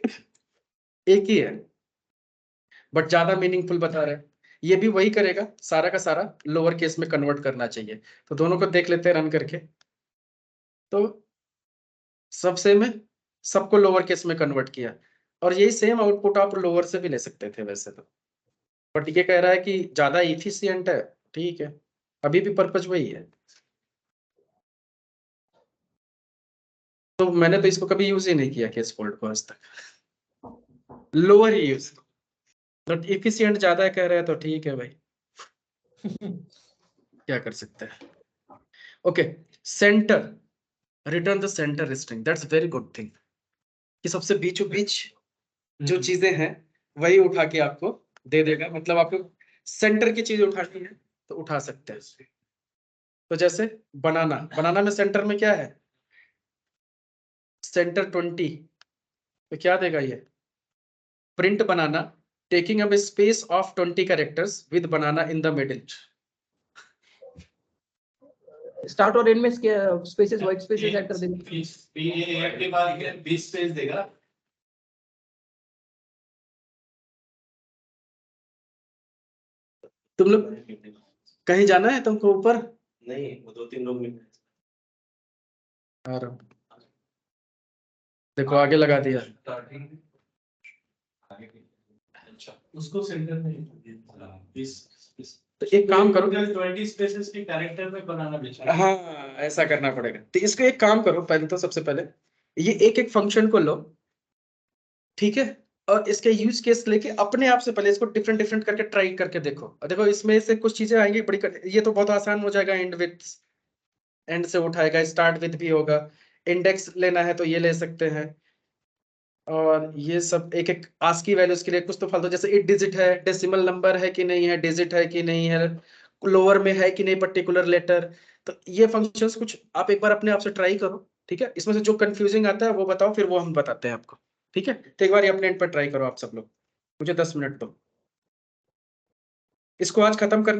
एक ही है but ज्यादा meaningful बता रहे हैं। ये भी वही करेगा, सारा का सारा लोअर केस में कन्वर्ट करना चाहिए। तो दोनों को देख लेते हैं रन करके। तो सबसे में सबको लोअर केस में कन्वर्ट किया, और यही सेम आउटपुट आप लोअर से भी ले सकते थे वैसे तो, बट ये कह रहा है कि ज्यादा इफिशियंट है। ठीक है, अभी भी पर्पज वही है। तो मैंने तो इसको कभी यूज ही नहीं किया केस फोल्ड को आज तक, lower he use. But efficient ज्यादा कह रहे हैं तो ठीक है भाई, क्या कर सकते हैं। Okay, centre, return the centre string, that's very good thing कि सबसे बीचों बीच जो चीजें हैं वही उठा के आपको दे देगा। मतलब आपको सेंटर की चीज उठानी है तो उठा सकते हैं। तो जैसे बनाना में सेंटर में क्या है, सेंटर 20, तो क्या देगा ये, print banana taking up space of 20 characters with banana in the middle. Start और एंड में स्पेसेस, व्हाइट स्पेसेस ऐड कर देंगे। एक के बाद 20 स्पेस देगा। तुम लोग कहीं जाना है तुमको ऊपर? नहीं, वो 2-3 लोग मिल आ रहा हूं। देखो आगे लगा दिया। अच्छा, उसको सेंटर में 20 तो एक काम करो, 20 स्पेसेस के कैरेक्टर में बनाना बेचा। हाँ ऐसा करना पड़ेगा। तो इसको एक काम करो, पहले तो सबसे पहले ये एक फंक्शन को लो, ठीक है, और इसके यूज केस लेके अपने आप से पहले इसको डिफरेंट डिफरेंट करके ट्राई करके देखो। और देखो इसमें से कुछ चीजें आएंगी बड़ी ये तो बहुत आसान हो जाएगा। एंड से उठाएगा, स्टार्ट विद भी होगा, इंडेक्स लेना है तो ये ले सकते हैं, और ये सब एक एक आस्की वैल्यूज के लिए कुछ तो फालतू, जैसे 8 डिजिट है, डेसिमल नंबर है कि नहीं है, डिजिट है कि नहीं है, लोअर में है कि नहीं पर्टिकुलर लेटर। तो ये फंक्शंस कुछ आप एक बार अपने आप से ट्राई करो, ठीक है। इसमें से जो कंफ्यूजिंग आता है वो बताओ, फिर वो हम बताते हैं आपको, ठीक है। तो एक बार ये अपने एंड पर ट्राई करो आप सब लोग, मुझे 10 मिनट दो, इसको आज खत्म करना